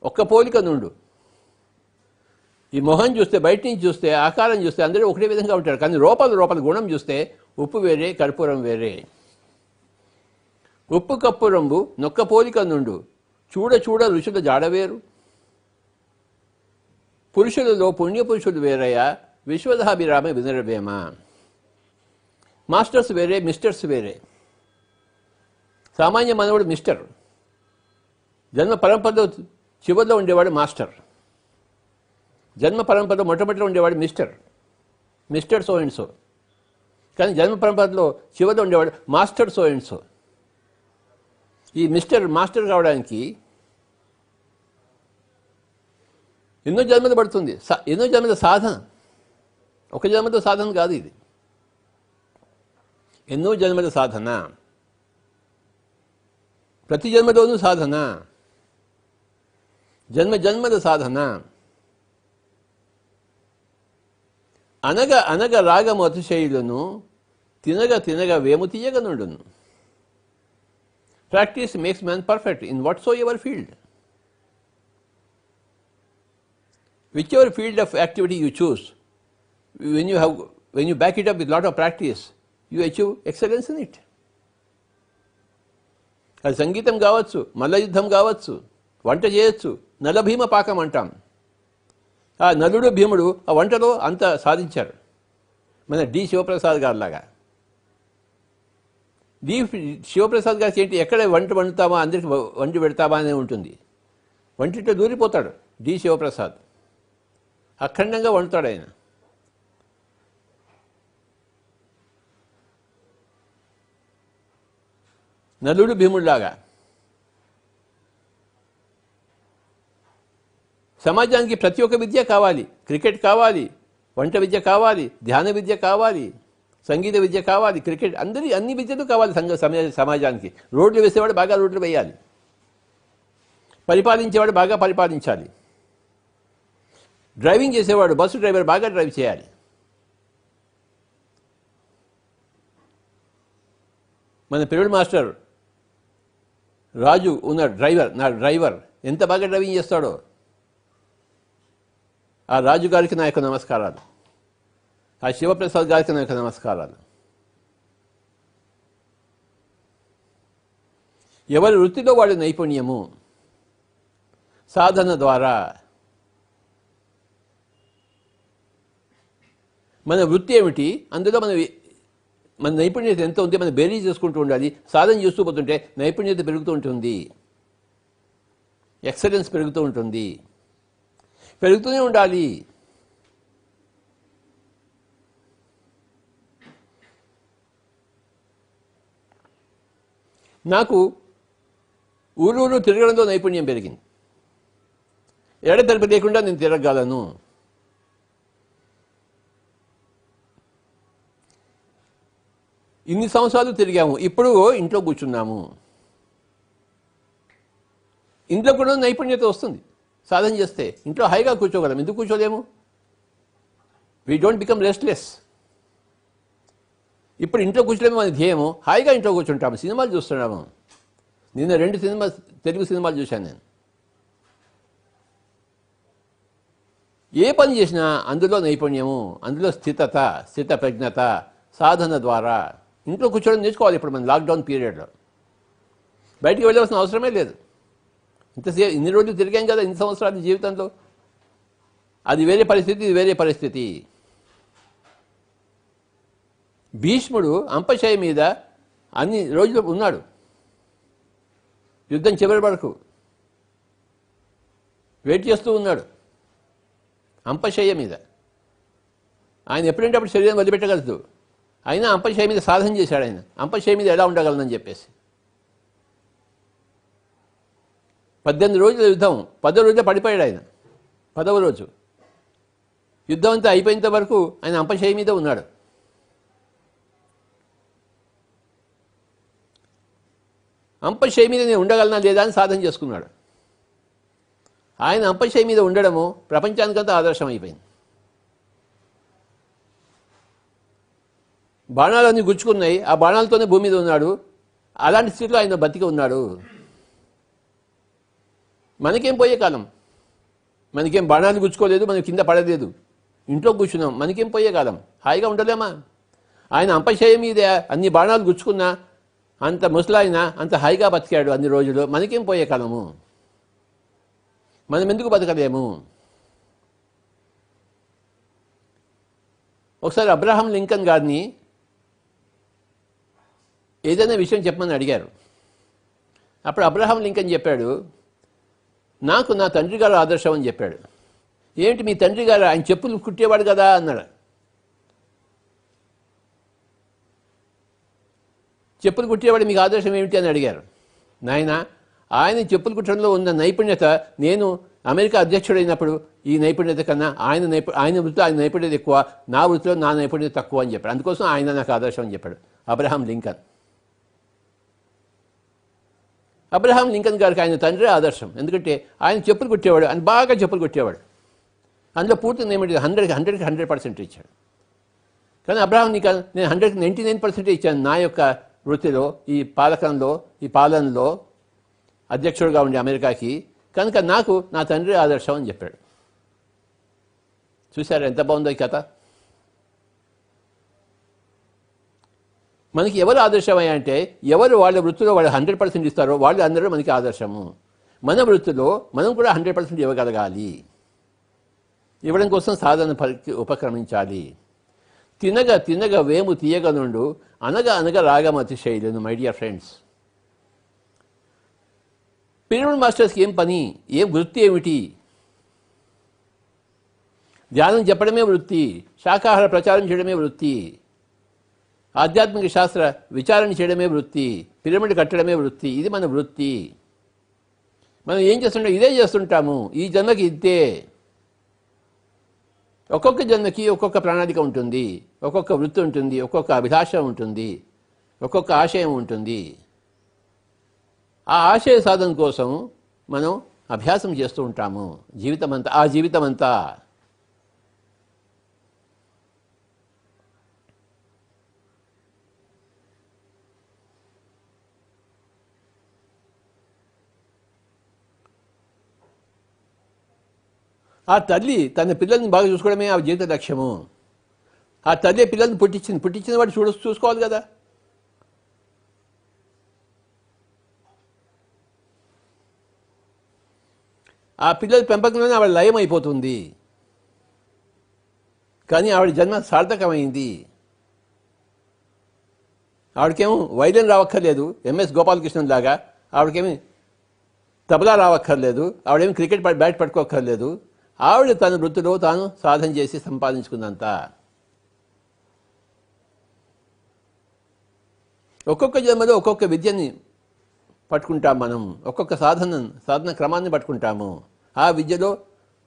ఒక్క పోలిక నుండు. ఈ మొహం చూస్తే, బయట నుంచి చూస్తే, ఆకారం చూస్తే అందరూ ఒకటే విధంగా ఉంటారు. కానీ లోపల గుణం చూస్తే ఉప్పు వేరే, కర్పూరం వేరే. ఉప్పు కప్పు రంబు నొక్క పోలిక నుండు, చూడ చూడ రుచుల జాడవేరు, పురుషులలో పుణ్యపురుషులు వేరయ్యా విశ్వదాభిరామ వినరవేమ. మాస్టర్స్ వేరే, మిస్టర్స్ వేరే. సామాన్య మానవుడు మిస్టర్, జన్మ పరంపరలో చివరిలో ఉండేవాడు మాస్టర్. జన్మ పరంపరలో మొట్టమొదటిలో ఉండేవాడు మిస్టర్ సో అండ్ సో. కానీ జన్మ పరంపరలో చివరిలో ఉండేవాడు మాస్టర్ సో అండ్ సో. ఈ మాస్టర్ కావడానికి ఎన్నో జన్మలు పడుతుంది, ఎన్నో జన్మల సాధన. ఒక జన్మతో సాధన కాదు ఇది, ఎన్నో జన్మల సాధన. ప్రతి జన్మలోనూ సాధన, జన్మల సాధన. అనగ అనగ రాగము అతిశయులను, తినగ తినగ వేము తీయగనుండును. Practice makes man perfect in whatsoever field. Whichever field of activity you choose, when you back it up with lot of practice, you achieve excellence in it. అది సంగీతం కావచ్చు, మల్ల యుద్ధం కావచ్చు, వంట చేయొచ్చు. నలభీమ పాకం అంటాం. ఆ నలుడు భీముడు ఆ వంటలో అంత సాధించారు, మన డి శివప్రసాద్ గారు లాగా. డి శివప్రసాద్ గారికి ఏంటి, ఎక్కడ వంట వండుతామా అందరికి వండి పెడతామా అనే ఉంటుంది. వంటితో దూరిపోతాడు డి శివప్రసాద్, అఖండంగా వండుతాడు ఆయన. నలుడు భీముడిలాగా. సమాజానికి ప్రతి ఒక్క విద్య కావాలి. క్రికెట్ కావాలి, వంట విద్య కావాలి, ధ్యాన విద్య కావాలి, సంగీత విద్య కావాలి, క్రికెట్ అన్ని విద్యలు కావాలి సమాజానికి. రోడ్లు వేసేవాడు బాగా రోడ్లు వేయాలి, పరిపాలించేవాడు బాగా పరిపాలించాలి, డ్రైవింగ్ చేసేవాడు బస్సు డ్రైవర్ బాగా డ్రైవ్ చేయాలి. మన పిల్లడు మాస్టర్ రాజు ఉన్నాడు, నా డ్రైవర్ ఎంత బాగా డ్రైవింగ్ చేస్తాడో. ఆ రాజు గారికి నా యొక్క నమస్కారాలు, ఆ శివప్రసాద్ గారికి నా యొక్క నమస్కారాలు. ఎవరి వృత్తిలో వాడి నైపుణ్యము సాధన ద్వారా. మన వృత్తి ఏమిటి, అందులో మన నైపుణ్యత ఎంత ఉంది, మనం బేరీ చేసుకుంటూ ఉండాలి. సాధన చేస్తూ పోతుంటే నైపుణ్యత పెరుగుతూ ఉంటుంది, ఎక్సలెన్స్ పెరుగుతూ ఉంటుంది, పెరుగుతూనే ఉండాలి. నాకు ఊరూరు తిరగడంతో నైపుణ్యం పెరిగింది. ఎడతెరపి లేకుండా నేను తిరగగలను. ఇన్ని సంవత్సరాలు తిరిగాము, ఇప్పుడు ఇంట్లో కూర్చున్నాము. ఇంట్లో కూడా నైపుణ్యత వస్తుంది సాధన చేస్తే. ఇంట్లో హాయిగా కూర్చోగలం, ఎందుకు కూర్చోలేము? We don't become restless. ఇప్పుడు ఇంట్లో కూర్చోలేము మన ధ్యేయము, హాయిగా ఇంట్లో కూర్చుంటాము, సినిమాలు చూస్తున్నాము. నిన్న 2 తెలుగు సినిమాలు చూశాను నేను. ఏ పని చేసినా అందులో నైపుణ్యము, అందులో స్థిత ప్రజ్ఞత సాధన ద్వారా. ఇంట్లో కూర్చోవడం నేర్చుకోవాలి. ఇప్పుడు మన లాక్డౌన్ పీరియడ్లో బయటికి వెళ్ళవలసిన అవసరమే లేదు. ఇన్ని రోజులు తిరిగాం కదా, ఇన్ని సంవత్సరాల జీవితంలో. అది వేరే పరిస్థితి, ఇది వేరే పరిస్థితి. భీష్ముడు అంపశయ మీద అన్ని రోజులు ఉన్నాడు, యుద్ధం చివరి వరకు వెయిట్ చేస్తూ ఉన్నాడు అంపశయ మీద. ఆయన ఎప్పుడంటే అప్పుడు శరీరం వదిలిపెట్టగలదు. అయినా అంపశయ మీద సాధన చేశాడు ఆయన. అంపశయ మీద ఎలా ఉండగలనని చెప్పేసి 18 రోజుల యుద్ధం, 10వ రోజులో పడిపోయాడు ఆయన. 10వ రోజు యుద్ధం అంతా అయిపోయేంత వరకు ఆయన అంపశయ మీద ఉన్నాడు. అంపశయ మీద నేను ఉండగలనా లేదా అని సాధన చేసుకున్నాడు. ఆయన అంపశయ మీద ఉండడము ప్రపంచానికంతా ఆదర్శం అయిపోయింది. బాణాలన్నీ గుచ్చుకున్నాయి, ఆ బాణాలతోనే భూమి మీద ఉన్నాడు. అలాంటి స్థితిలో ఆయన బతికి ఉన్నాడు. మనకేం పోయే కాలం, మనకేం బాణాలు గుచ్చుకోలేదు, మనకి కింద పడలేదు, ఇంట్లో కూర్చున్నాం, మనకేం పోయే కాలం, హాయిగా ఉండలేమా? ఆయన అంపశయ మీద అన్ని బాణాలు గుచ్చుకున్నా, అంత ముసలాయన అంత హాయిగా బతికాడు అన్ని రోజులు. మనకేం పోయే కాలము, మనం ఎందుకు బతకలేము? ఒకసారి అబ్రహాం లింకన్ గారిని ఏదైనా విషయం చెప్పమని అడిగారు. అప్పుడు అబ్రహాం లింకన్ చెప్పాడు, నాకు నా తండ్రి గారు ఆదర్శం అని చెప్పాడు. ఏంటి మీ తండ్రి గారు? ఆయన చెప్పులు కుట్టేవాడు కదా అన్నాడు. చెప్పులు కుట్టేవాడు మీకు ఆదర్శం ఏమిటి అని అడిగారు. నాయన ఆయన చెప్పులు కుట్టడంలో ఉన్న నైపుణ్యత నేను అమెరికా అధ్యక్షుడైనప్పుడు ఈ నైపుణ్యత కన్నా ఆయన వృత్తిలో ఆయన నైపుణ్యత ఎక్కువ, నా వృత్తిలో నా నైపుణ్యత తక్కువ అని చెప్పాడు. అందుకోసం ఆయన నాకు ఆదర్శం అని చెప్పాడు అబ్రహాం లింకన్. అబ్రహాం లింకన్ గారికి ఆయన తండ్రి ఆదర్శం. ఎందుకంటే ఆయన చెప్పులు కుట్టేవాడు, ఆయన బాగా చెప్పులు కుట్టేవాడు. అందులో పూర్తి ఏమిటి 100% ఇచ్చాడు. కానీ అబ్రహాం లింకన్ నేను 99% ఇచ్చాను నా యొక్క వృత్తిలో, ఈ పాలనలో అధ్యక్షుడిగా ఉండే అమెరికాకి. కనుక నాకు నా తండ్రి ఆదర్శం అని చెప్పాడు. చూశారు ఎంత బాగుందో ఈ కథ. మనకి ఎవరు ఆదర్శమయ్యా అంటే ఎవరు వాళ్ళ వృత్తిలో వాళ్ళు 100% ఇస్తారో వాళ్ళు అందరూ మనకి ఆదర్శము. మన వృత్తిలో మనం కూడా 100% ఇవ్వగలగాలి. ఇవ్వడం కోసం సాధన ఉపక్రమించాలి. తినగ తినగ వేము తీయగనుండు అనగా అనగా రాగం అతిశైలను. మై డియర్ ఫ్రెండ్స్, పిరమిడ్ మాస్టర్స్కి ఏం పని, ఏం వృత్తి ఏమిటి? ధ్యానం చెప్పడమే వృత్తి, శాకాహార ప్రచారం చేయడమే వృత్తి, ఆధ్యాత్మిక శాస్త్ర విచారణ చేయడమే వృత్తి, పిరమిడ్ కట్టడమే వృత్తి. ఇది మన వృత్తి. మనం ఏం చేస్తుంటాం? ఇదే చేస్తుంటాము. ఈ జన్మకి ఇంతే. ఒక్కొక్క జన్మకి ఒక్కొక్క ప్రణాళిక ఉంటుంది, ఒక్కొక్క వృత్తి ఉంటుంది, ఒక్కొక్క అభిలాష ఉంటుంది, ఒక్కొక్క ఆశయం ఉంటుంది. ఆ ఆశయ సాధన కోసం మనం అభ్యాసం చేస్తూ ఉంటాము జీవితమంతా. ఆ తల్లి తన పిల్లల్ని బాగా చూసుకోవడమే ఆ జీవిత లక్ష్యము. ఆ తల్లి పిల్లల్ని పుట్టించిన వాడు చూసుకోవాలి కదా. ఆ పిల్లల పెంపకంలోనే ఆవిడ లయం అయిపోతుంది. కానీ ఆవిడ జన్మ సార్థకమైంది. ఆవిడకేమో వైద్యం రావక్కర్లేదు, ఎంఎస్ గోపాలకృష్ణన్ లాగా. ఆవిడకేమి తబలా రావక్కర్లేదు, ఆవిడేమి క్రికెట్ బ్యాట్ పట్టుకోక్కర్లేదు. ఆవిడ తన వృత్తిలో తాను సాధన చేసి సంపాదించుకుందంత. ఒక్కొక్క జన్మలో ఒక్కొక్క విద్యని పట్టుకుంటాం మనం, ఒక్కొక్క సాధన క్రమాన్ని పట్టుకుంటాము. ఆ విద్యలో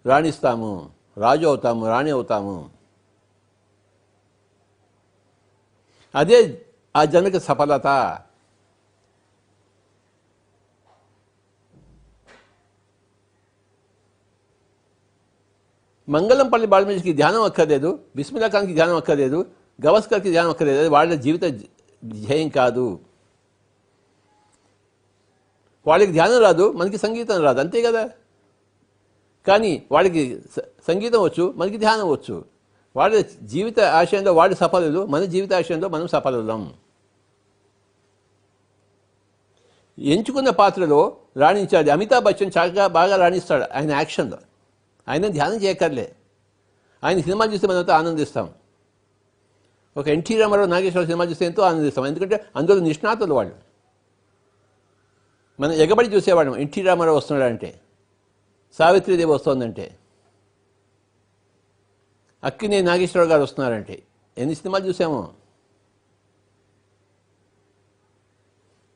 రాణిస్తాము, రాజు అవుతాము, రాణి అవుతాము. అదే ఆ జన్మకి సఫలత. మంగళంపల్లి బాలమేజ్కి ధ్యానం అక్కర్లేదు, బిస్మిల్లా ఖాన్కి ధ్యానం అక్కర్లేదు, గవస్కర్కి ధ్యానం అక్కర్లేదు. అది వాళ్ళ జీవిత ధ్యేయం కాదు. వాళ్ళకి ధ్యానం రాదు, మనకి సంగీతం రాదు, అంతే కదా. కానీ వాళ్ళకి సంగీతం వచ్చు, మనకి ధ్యానం వచ్చు. వాళ్ళ జీవిత ఆశయంలో వాళ్ళు సఫలులు, మన జీవిత ఆశయంలో మనం సఫలులం. ఎంచుకున్న పాత్రలో రాణించాలి. అమితాబ్ బచ్చన్ చక్కగా బాగా రాణిస్తాడు ఆయన యాక్షన్లో. ఆయన ధ్యానం చేయక్కర్లే, ఆయన సినిమా చూస్తే మనతో ఆనందిస్తాం. ఒక ఎన్టీ రామారావు, నాగేశ్వరరావు సినిమా చూస్తే ఎంతో ఆనందిస్తాం. ఎందుకంటే అందులో నిష్ణాతులు వాళ్ళు. మనం ఎగబడి చూసేవాళ్ళం ఎన్టీ రామారావు వస్తున్నాడంటే, సావిత్రీదేవి వస్తుందంటే, అక్కినేని నాగేశ్వరరావు గారు వస్తున్నారంటే. ఎన్ని సినిమాలు చూసామో.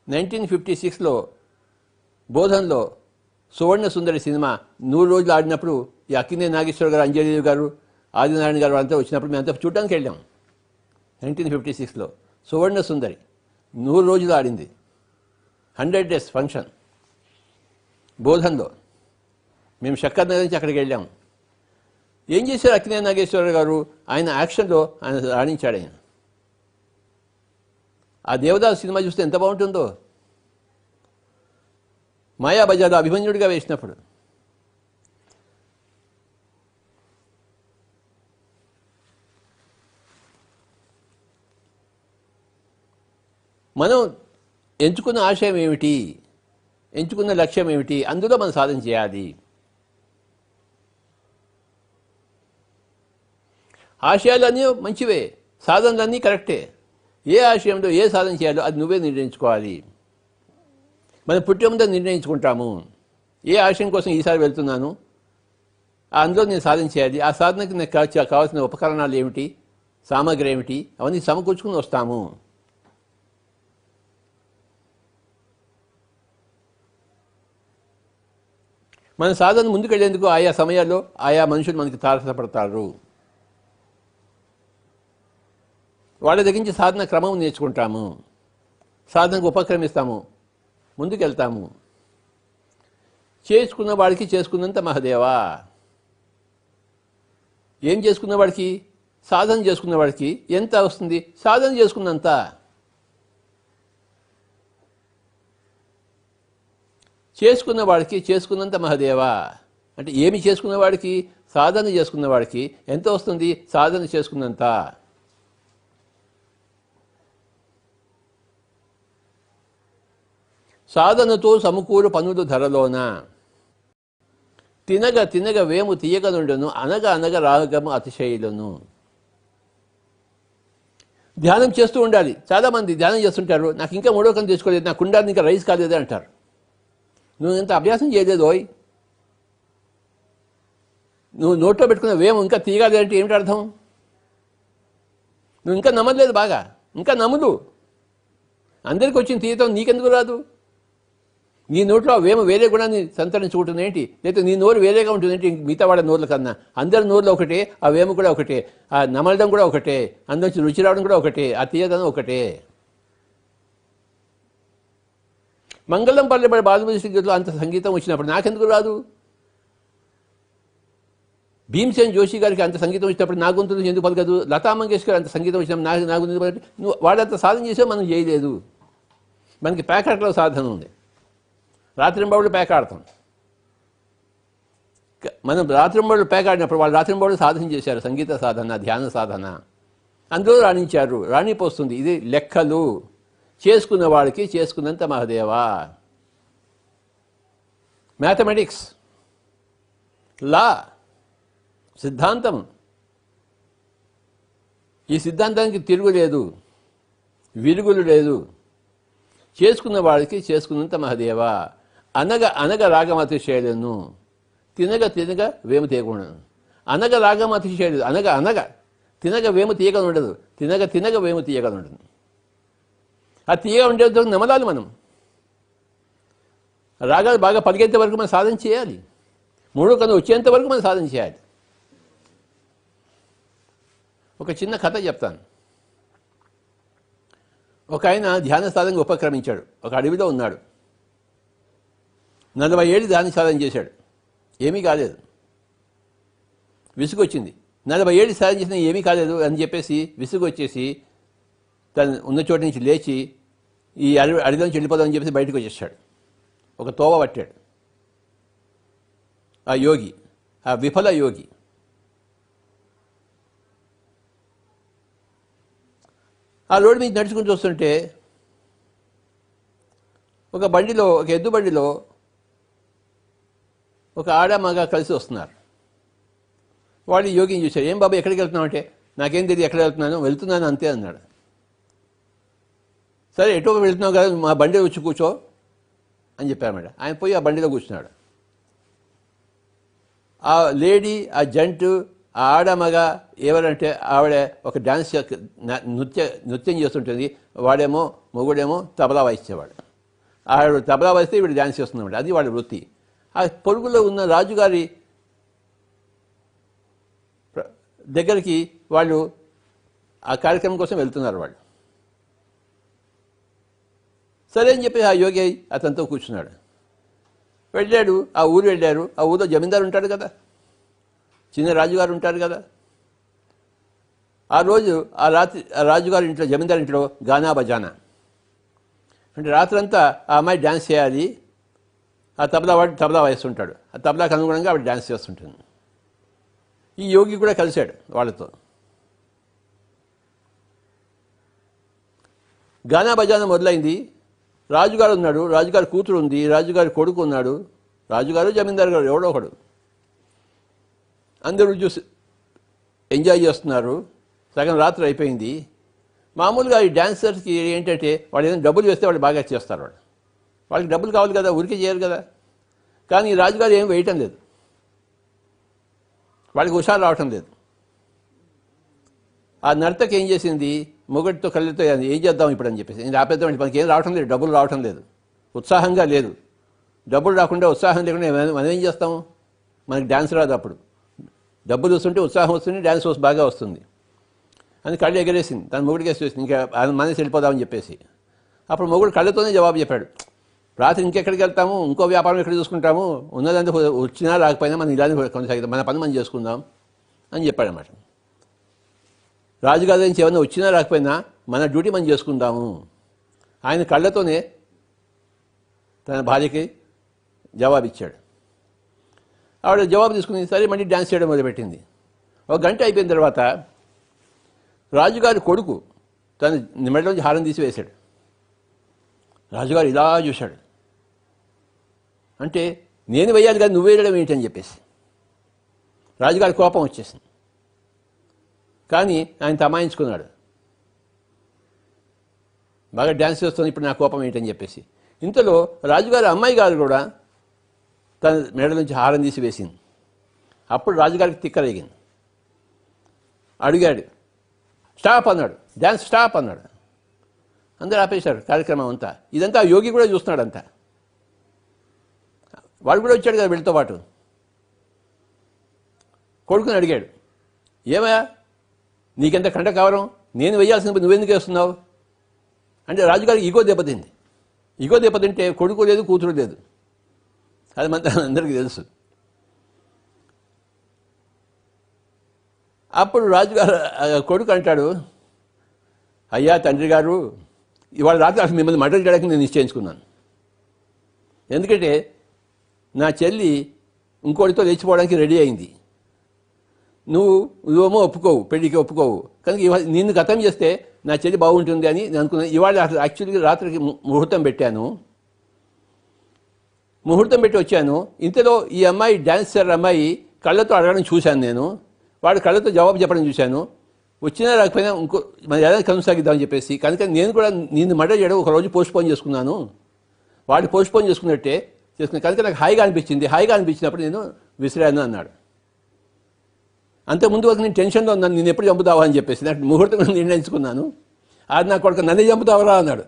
1956లో బోధన్లో సువర్ణ సుందరి సినిమా 100 రోజులు ఆడినప్పుడు ఈ అక్కినేని నాగేశ్వరరావు గారు, అంజలిదేవి గారు, ఆదినారాయణ గారు అంతా వచ్చినప్పుడు మేమంతా చూడడానికి వెళ్ళాం. 1956లో సువర్ణ సుందరి 100 రోజులు ఆడింది. 100 days ఫంక్షన్ బోధన్లో. మేము శక్కర్ నగర్ నుంచి అక్కడికి వెళ్ళాం. ఏం చేశారు అక్కినేని నాగేశ్వరరావు గారు? ఆయన యాక్షన్లో ఆయన రాణించాడు. ఆయన ఆ దేవదాస్ సినిమా చూస్తే ఎంత బాగుంటుందో. మాయాబజార్లో అభిమన్యుడిగా వేసినప్పుడు మనం ఎంచుకున్న ఆశయం ఏమిటి, ఎంచుకున్న లక్ష్యం ఏమిటి, అందులో మనం సాధన చేయాలి. ఆశయాలన్నీ మంచివే, సాధనలన్నీ కరెక్టే. ఏ ఆశయంలో ఏ సాధన చేయాలో అది నువ్వే నిర్ణయించుకోవాలి. మనం పుట్టే ముందే నిర్ణయించుకుంటాము. ఏ ఆశయం కోసం ఈసారి వెళ్తున్నాను, అందులో నేను సాధన చేయాలి. ఆ సాధనకి నాకు కావాల్సిన ఉపకరణాలు ఏమిటి, సామగ్రి ఏమిటి, అవన్నీ సమకూర్చుకుని వస్తాము. మన సాధన ముందుకెళ్లేందుకు ఆయా సమయాల్లో ఆయా మనుషులు మనకి తారసపడతారు. వాళ్ళ దగ్గర నుంచి సాధన క్రమం నేర్చుకుంటాము, సాధనకు ఉపక్రమిస్తాము, ముందుకెళ్తాము. చేసుకున్న వాడికి చేసుకున్నంత మహదేవా. ఏం చేసుకున్న వాడికి? సాధన చేసుకున్న వాడికి ఎంత వస్తుంది? సాధన చేసుకున్నంత. చేసుకున్న వాడికి చేసుకున్నంత మహదేవా అంటే ఏమి చేసుకున్న వాడికి? సాధన చేసుకున్న వాడికి ఎంత వస్తుంది? సాధన చేసుకున్నంత. సాధనతో సమకూరు పనులు ధరలోన తినగ తినగ వేము తీయగనుండును అనగ అనగ రాగము అతిశైలును. ధ్యానం చేస్తూ ఉండాలి. చాలామంది ధ్యానం చేస్తుంటారు, నాకు ఇంకా మూడో కన్ను తీసుకోలేదు, నాకు ఉండాలి, ఇంకా రైస్ కాలేదే అంటారు. నువ్వు ఇంత అభ్యాసం చేయలేదు ఓయ్. నువ్వు నోట్లో పెట్టుకున్న వేము ఇంకా తీయగాలి అంటే ఏమిటి అర్థం? నువ్వు ఇంకా నమ్మలేదు బాగా, ఇంకా నమ్ముదు. అందరికి వచ్చిన తీయటం నీకెందుకు రాదు? నీ నోట్లో ఆ వేమ వేరే గుణాన్ని సంతరించుకుంటుంది ఏంటి? లేకపోతే నీ నోరు వేరేగా ఉంటుంది ఏంటి మిగతా వాళ్ళ నోర్ల కన్నా? అందరి నోరులో ఒకటే, ఆ వేమ కూడా ఒకటే, ఆ నమలడం కూడా ఒకటే, అందులోంచి రుచి రావడం కూడా ఒకటే, ఆ తీయదనం ఒకటే. మంగళం పల్లెబడి బాలమురళి అంత సంగీతం వచ్చినప్పుడు నాకెందుకు రాదు? భీమ్సేన్ జోషి గారికి అంత సంగీతం వచ్చినప్పుడు నా గొంతు నుంచి ఎందుకు పలకదు? లతా మంగేష్కర్ అంత సంగీతం వచ్చినప్పుడు నా గొంతు పలకదు. నువ్వు వాళ్ళంత సాధన చేసే మనం చేయలేదు. మనకి ప్యాకెట్లో సాధన ఉంది, రాత్రింబవుళ్ళు పేకాడతాం. మనం రాత్రింబవుళ్ళు పేకాడినప్పుడు వాళ్ళు రాత్రింబవుళ్ళు సాధన చేశారు, సంగీత సాధన, ధ్యాన సాధన, అందులో రాణించారు, రాణిపోస్తుంది. ఇది లెక్కలు. చేసుకున్న వాడికి చేసుకున్నంత మహదేవా. మ్యాథమెటిక్స్, లా, సిద్ధాంతం. ఈ సిద్ధాంతానికి తిరుగులేదు, విరుగులు లేదు. చేసుకున్న వాడికి చేసుకున్నంత మహదేవా. అనగ అనగ రాగమతిశైలను తినగ తినగ వేము తీయకుండా. అనగ రాగమతిశైలు, అనగ అనగ తినగ వేము తీయగా ఉండదు, తినగ తినగ వేము తీయగా ఉండదు. ఆ తీయగా ఉండేందుకు నమలాలి మనం. రాగాలు బాగా పలికేంత వరకు మనం సాధన చేయాలి, మూడో కన్ను వచ్చేంత వరకు మనం సాధన చేయాలి. ఒక చిన్న కథ చెప్తాను. ఒక ఆయన ధ్యాన సాధనకు ఉపక్రమించాడు. ఒక అడవిలో ఉన్నాడు, 40 ఏళ్ళు ధ్యాన సాధన చేశాడు, ఏమీ కాలేదు. విసుగు వచ్చింది. 40 ఏళ్ళు సాధన చేసినా ఏమీ కాలేదు అని చెప్పేసి విసుగు వచ్చేసి తన ఉన్న చోటు నుంచి లేచి ఈ అడవిలోంచి వెళ్ళిపోదామని చెప్పేసి బయటకు వచ్చేసాడు. ఒక తోవ పట్టాడు ఆ యోగి, ఆ విఫల యోగి. ఆ రోడ్డు మీద నడుచుకుంటూ వస్తుంటే ఒక బండిలో, ఒక ఎద్దు బండిలో ఒక ఆడ మగ కలిసి వస్తున్నారు. వాడు యోగిని చూశాడు. ఏం బాబు ఎక్కడికి వెళ్తున్నావు అంటే, నాకేం తెలియదు ఎక్కడ వెళ్తున్నాను అంతే అన్నాడు. సరే ఎటో వెళ్తున్నావు కదా, మా బండిలో వచ్చి కూర్చో అని చెప్పారన్నమాట. ఆయన పోయి ఆ బండిలో కూర్చున్నాడు. ఆ లేడీ, ఆ జంటు, ఆ ఆడ మగ ఎవరంటే ఆవిడ ఒక డాన్స్ నృత్యం చేస్తుంటుంది. వాడేమో మొగుడేమో తబలా వాయిస్తేవాడు. ఆవిడ తబలా వాయిస్తే వీడు డాన్స్ చేస్తున్నాడు. అది వాడి వృత్తి. ఆ పొరుగులో ఉన్న రాజుగారి దగ్గరికి వాళ్ళు ఆ కార్యక్రమం కోసం వెళ్తున్నారు వాళ్ళు. సరే అని చెప్పి ఆ యోగి అతనితో కూర్చున్నాడు. వెళ్ళాడు, ఆ ఊరు వెళ్ళారు. ఆ ఊరిలో జమీందారు ఉంటాడు కదా, చిన్న రాజుగారు ఉంటారు కదా. ఆ రోజు ఆ రాత్రి ఆ రాజుగారి ఇంట్లో, జమీందారు ఇంట్లో గానా బజానా అంటే రాత్రంతా ఆ అమ్మాయి డ్యాన్స్ చేయాలి. ఆ తబలావాడు తబలా వాయిస్తుంటాడు. ఆ తబలాకు అనుగుణంగా ఆవిడ డ్యాన్స్ చేస్తుంటుంది. ఈ యోగి కూడా కలిశాడు వాళ్ళతో. గానా బజానా మొదలైంది. రాజుగారు ఉన్నాడు, రాజుగారి కూతురు ఉంది, రాజుగారి కొడుకు ఉన్నాడు, రాజుగారు జమీందారు గారు ఎవడో ఒకడు. అందరూ చూసి ఎంజాయ్ చేస్తున్నారు. సగం రాత్రి అయిపోయింది. మామూలుగా ఈ డాన్సర్స్కి ఏంటంటే వాళ్ళు ఏదైనా డబ్బులు వేస్తే వాళ్ళు బాగా చేస్తారు. వాళ్ళకి డబ్బులు కావాలి కదా, ఊరికే చేయరు కదా. కానీ ఈ రాజుగారు ఏం వేయటం లేదు, వాళ్ళకి హుషారు రావటం లేదు. ఆ నర్తకి ఏం చేసింది, మొగటితో కళ్ళతో ఏం చేద్దాం ఇప్పుడు అని చెప్పేసి, నేను ఆపేద్దాం, మనకి ఏం రావటం లేదు, డబ్బులు రావటం లేదు, ఉత్సాహంగా లేదు, డబ్బులు రాకుండా ఉత్సాహం లేకుండా మనం ఏం చేస్తాము? మనకి డ్యాన్స్ రాదు. అప్పుడు డబ్బులు వస్తుంటే ఉత్సాహం వస్తుంది, డ్యాన్స్ బాగా వస్తుంది అని కళ్ళు ఎగరేసింది. తన మొగుడికి వేసేసింది, ఇంకా మనసి వెళ్ళిపోదామని చెప్పేసి. అప్పుడు మొగుడు కళ్ళతోనే జవాబు చెప్పాడు, రాత్రి ఇంకెక్కడికి వెళ్తాము, ఇంకో వ్యాపారం ఎక్కడ చూసుకుంటాము, ఉన్నదంతా వచ్చినా రాకపోయినా మనం ఇలానే కొనసాగిద్దాం, మన పని మనం చేసుకుందాం అని చెప్పాడన్నమాట. రాజుగారి నుంచి ఏమైనా వచ్చినా రాకపోయినా మన డ్యూటీ మనం చేసుకుందాము. ఆయన కళ్ళతోనే తన భార్యకి జవాబిచ్చాడు. ఆవిడ జవాబు తీసుకుని సరే మళ్ళీ డ్యాన్స్ చేయడం మొదలుపెట్టింది. ఒక గంట అయిపోయిన తర్వాత రాజుగారి కొడుకు తన మెడలోంచి హారం తీసి వేశాడు. రాజుగారు ఇలా చూశాడు, అంటే నేను వేయాలి కానీ నువ్వు వేయడం ఏంటని చెప్పేసి రాజుగారి కోపం వచ్చేసింది. కానీ ఆయన తమాయించుకున్నాడు, బాగా డ్యాన్స్ చేస్తుంది, ఇప్పుడు నా కోపం ఏంటని చెప్పేసి. ఇంతలో రాజుగారి అమ్మాయి గారు కూడా తన మెడ నుంచి హారం తీసి వేసింది. అప్పుడు రాజుగారికి తిక్కరేగింది. అడిగాడు, స్టాప్ అన్నాడు, డ్యాన్స్ స్టాప్ అన్నాడు. అందరూ ఆపేశారు కార్యక్రమం అంతా. ఇదంతా యోగి కూడా చూస్తున్నాడు అంతా. వాడు కూడా వచ్చాడు కదా వీళ్ళతో పాటు. కొడుకుని అడిగాడు, ఏమయ్యా నీకెంత కంట కావరం, నేను వేయాల్సిన నువ్వెందుకు వేస్తున్నావు అంటే రాజుగారికి ఈగో దెబ్బతింది. ఈగో దెబ్బతింటే కొడుకు లేదు, కూతురు లేదు, అది మన అందరికీ తెలుసు. అప్పుడు రాజుగారు కొడుకు అంటాడు, అయ్యా తండ్రి గారు, ఇవాళ రాత్రి అసలు మిమ్మల్ని మర్డర్ చేయడానికి నేను నిశ్చయించుకున్నాను. ఎందుకంటే నా చెల్లి ఇంకోటితో లేచిపోవడానికి రెడీ అయింది. నువ్వేమో ఒప్పుకోవు, పెళ్ళికి ఒప్పుకోవు, కనుక నిన్ను ఖతం చేస్తే నా చెల్లి బాగుంటుంది అని నేను అనుకున్నాను. ఇవాళ యాక్చువల్గా రాత్రికి ముహూర్తం పెట్టాను, ముహూర్తం పెట్టి వచ్చాను. ఇంతలో ఈ అమ్మాయి డ్యాన్సర్ అమ్మాయి కళ్ళతో అడగడం చూశాను నేను, వాడు కళ్ళతో జవాబు చెప్పడం చూశాను. వచ్చినా రాకపోయినా ఇంకో మరి ఎలా కొనసాగిద్దామని చెప్పేసి కనుక నేను కూడా నిన్ను మర్డర్ చేయడం ఒకరోజు పోస్ట్పోన్ చేసుకున్నాను. వాడు పోస్ట్పోన్ చేసుకున్నట్టే చేసుకున్నాను, కనుక నాకు హాయిగా అనిపించింది. హాయిగా అనిపించినప్పుడు నేను విసిరాను అన్నాడు. అంతకుముందు వరకు నేను టెన్షన్లో ఉన్నాను, నేను ఎప్పుడు చంపుతావా అని చెప్పేసి నాకు ముహూర్తం నిర్ణయించుకున్నాను. అది నా కొడుకు నన్నే చంపుతావరా అన్నాడు.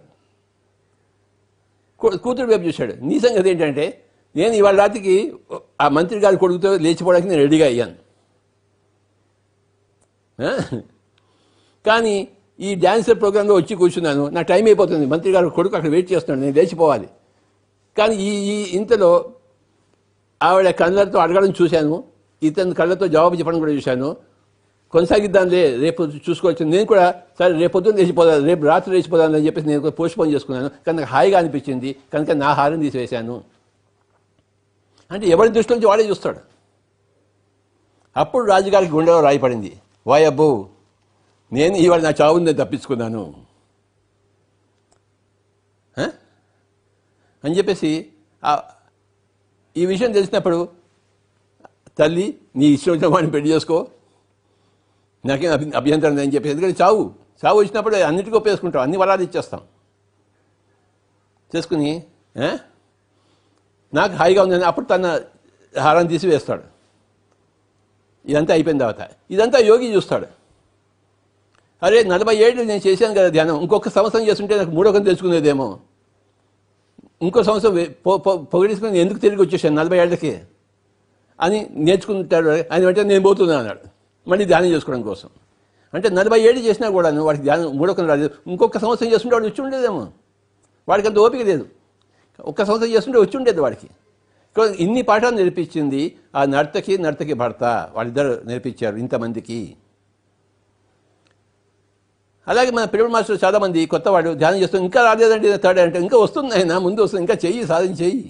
కూతురు వైపు చూశాడు. నీ సంగతి ఏంటంటే నేను ఇవాళ రాత్రికి ఆ మంత్రి గారి కొడుకుతో లేచిపోవడానికి నేను రెడీగా అయ్యాను, కానీ ఈ డ్యాన్సర్ ప్రోగ్రాంలో వచ్చి కూర్చున్నాను, నా టైం అయిపోతుంది, మంత్రి గారి కొడుకు అక్కడ వెయిట్ చేస్తున్నాడు, నేను లేచిపోవాలి. కానీ ఈ ఇంతలో ఆవిడ కళ్ళతో అడగడం చూశాను, ఇతని కళ్ళతో జవాబు చెప్పడం కూడా చూశాను. కొనసాగిద్దాంలే, రేపు చూసుకోవచ్చు. నేను కూడా సరే రేపు పొద్దున్న లేచిపోదాను, రేపు రాత్రి లేచిపోదాను అని చెప్పేసి నేను పోస్ట్పోన్ చేసుకున్నాను. కానీ నాకు హాయిగా అనిపించింది కనుక నా హారం తీసివేశాను అంటే ఎవరి దృష్టి నుంచి వాడే చూస్తాడు. అప్పుడు రాజుగారికి గుండెలో రాయిపడింది, వాయబ్బో నేను ఇవాళ నా చావుని నేను తప్పించుకున్నాను అని చెప్పేసి ఈ విషయం తెలిసినప్పుడు, తల్లి నీ ఇష్టం వచ్చిన వాడిని పెళ్లి చేసుకో, నాకేం అభ్యంతరం అని చెప్పేసి, ఎందుకంటే చావు వచ్చినప్పుడు అన్నిటికీ ఒప్పేసుకుంటాం, అన్ని వరాలు ఇచ్చేస్తాం. చేసుకుని నాకు హాయిగా ఉందని అప్పుడు తన హారం తీసి వేస్తాడు. ఇదంతా అయిపోయిన తర్వాత ఇదంతా యోగి చూస్తాడు. అరే 40 ఏళ్ళు నేను చేశాను కదా ధ్యానం, ఇంకొక సంవత్సరం చేస్తుంటే నాకు మూడొకరు తెలుసుకునేదేమో, ఇంకో సంవత్సరం పొగిడేసుకుని ఎందుకు తిరిగి వచ్చేసాను 40 ఏళ్ళకి అని నేర్చుకుంటాడు. ఆయన వెంటనే నేను పోతున్నా అన్నాడు, మళ్ళీ ధ్యానం చేసుకోవడం కోసం. అంటే 40 ఏళ్ళు చేసినా కూడా వాడికి ధ్యానం మూడొకరు రాలేదు. ఇంకొక సంవత్సరం చేస్తుంటే వాడు వచ్చి ఉండేదేమో, వాడికి అంత ఓపిక లేదు. ఒక్క సంవత్సరం చేస్తుంటే వచ్చి ఉండేది వాడికి. ఇన్ని పాఠాలు నేర్పించింది ఆ నర్తకి భర్త, వాళ్ళిద్దరు నేర్పించారు ఇంతమందికి. అలాగే మన పిరమిడ్ మాస్టర్ చాలామంది కొత్తవాడు ధ్యానం చేస్తూ ఇంకా రాలేదండి థర్డ్ అంటే, ఇంకా వస్తుంది ఆయన, ముందు వస్తుంది, ఇంకా చెయ్యి, సాధన చెయ్యి,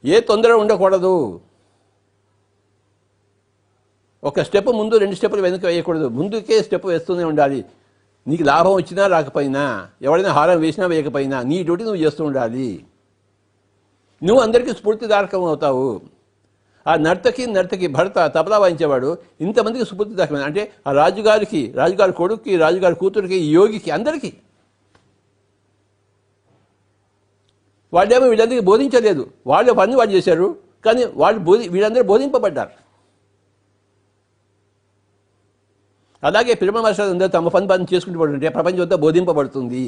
ఏ తొందర ఉండకూడదు. ఒక స్టెప్ ముందు 2 స్టెప్పులు వెనక్కి వేయకూడదు, ముందుకే స్టెప్ వేస్తూనే ఉండాలి. నీకు లాభం వచ్చినా రాకపోయినా, ఎవరైనా హారం వేసినా వేయకపోయినా నీ డ్యూటీ నువ్వు చేస్తూ ఉండాలి. నువ్వు అందరికీ స్ఫూర్తిదాయకం అవుతావు. ఆ నర్తకి భర్త, తబలా వాయించేవాడు ఇంతమందికి స్ఫూర్తిదాయకమైన, అంటే ఆ రాజుగారి కొడుక్కి, రాజుగారి కూతురికి, యోగికి, అందరికీ. వాళ్ళేమో వీళ్ళందరికీ బోధించలేదు, వాళ్ళ పని వాళ్ళు చేశారు, కానీ వీళ్ళందరూ బోధింపబడ్డారు. అలాగే పిరమిడ్ మాస్టర్లు అందరూ తమ పని చేసుకుంటూ పడుతుంటే ప్రపంచం అంతా బోధింపబడుతుంది.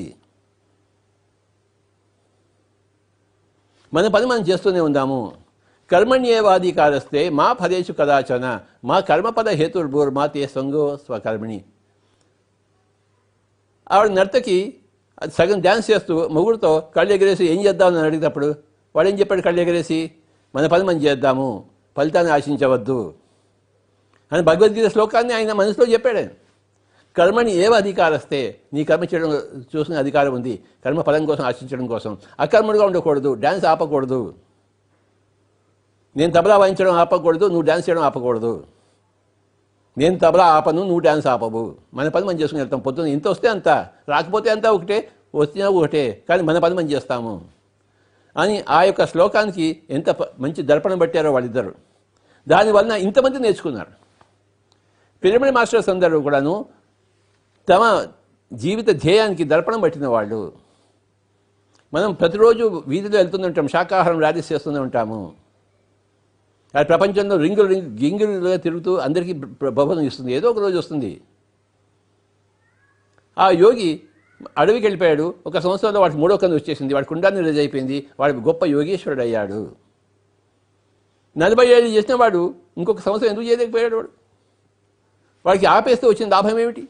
మన పని మనం చేస్తూనే ఉందాము. కర్మణ్యేవాధికారస్తే మా ఫలేషు కదాచన మా కర్మపద హేతుర్భూర్ మా తే సంగో స్వకర్మిణి. ఆవిడ నర్తకి సగం డ్యాన్స్ చేస్తూ మొగుడుతో కళ్ళు ఎగరేసి ఏం చేద్దామని అడిగేటప్పుడు వాడు ఏం చెప్పాడు? కళ్ళు ఎగరేసి మన పని మనం చేద్దాము, ఫలితాన్ని ఆశించవద్దు అని భగవద్గీత శ్లోకాన్ని ఆయన మనసులో చెప్పాడు. కర్మని ఏవ అధికారస్తే, నీ కర్మ చేయడం చూసిన అధికారం ఉంది, కర్మ ఫలం కోసం ఆశించడం కోసం. అకర్మడుగా ఉండకూడదు, డ్యాన్స్ ఆపకూడదు. నేను తబలా వాయించడం ఆపకూడదు, నువ్వు డ్యాన్స్ చేయడం ఆపకూడదు. నేను తబలా ఆపను, నువ్వు డ్యాన్స్ ఆపవు. మన పని మనం చేసుకుని వెళ్తాం. పొద్దున్న ఇంత వస్తే అంత, రాకపోతే అంతా ఒకటే, వచ్చినా ఒకటే, కానీ మన పని మనం చేస్తాము అని ఆ యొక్క శ్లోకానికి ఎంత మంచి దర్పణం పట్టారో వాళ్ళిద్దరు. దానివలన ఇంతమంది నేర్చుకున్నారు. పిరమిడ్ మాస్టర్స్ అందరూ కూడాను తమ జీవిత ధ్యేయానికి దర్పణం పట్టిన వాళ్ళు. మనం ప్రతిరోజు వీధిలో వెళ్తూనే ఉంటాం, శాకాహారం ర్యాలీస్ చేస్తూనే ఉంటాము. అది ప్రపంచంలో గింగిలుగా తిరుగుతూ అందరికీ బహుమతి ఇస్తుంది, ఏదో ఒక రోజు వస్తుంది. ఆ యోగి అడవికి వెళ్ళిపోయాడు. ఒక సంవత్సరంలో వాడికి 3వ కన్ను వచ్చేసింది, వాడి కుండాన్ని రిలీజ్ అయిపోయింది, వాడి గొప్ప యోగేశ్వరుడు అయ్యాడు. 40 ఏళ్ళు చేసిన వాడు ఇంకొక సంవత్సరం ఎందుకు చేయలేకపోయాడు? వాడికి ఆపేస్తే వచ్చిన లాభం ఏమిటి?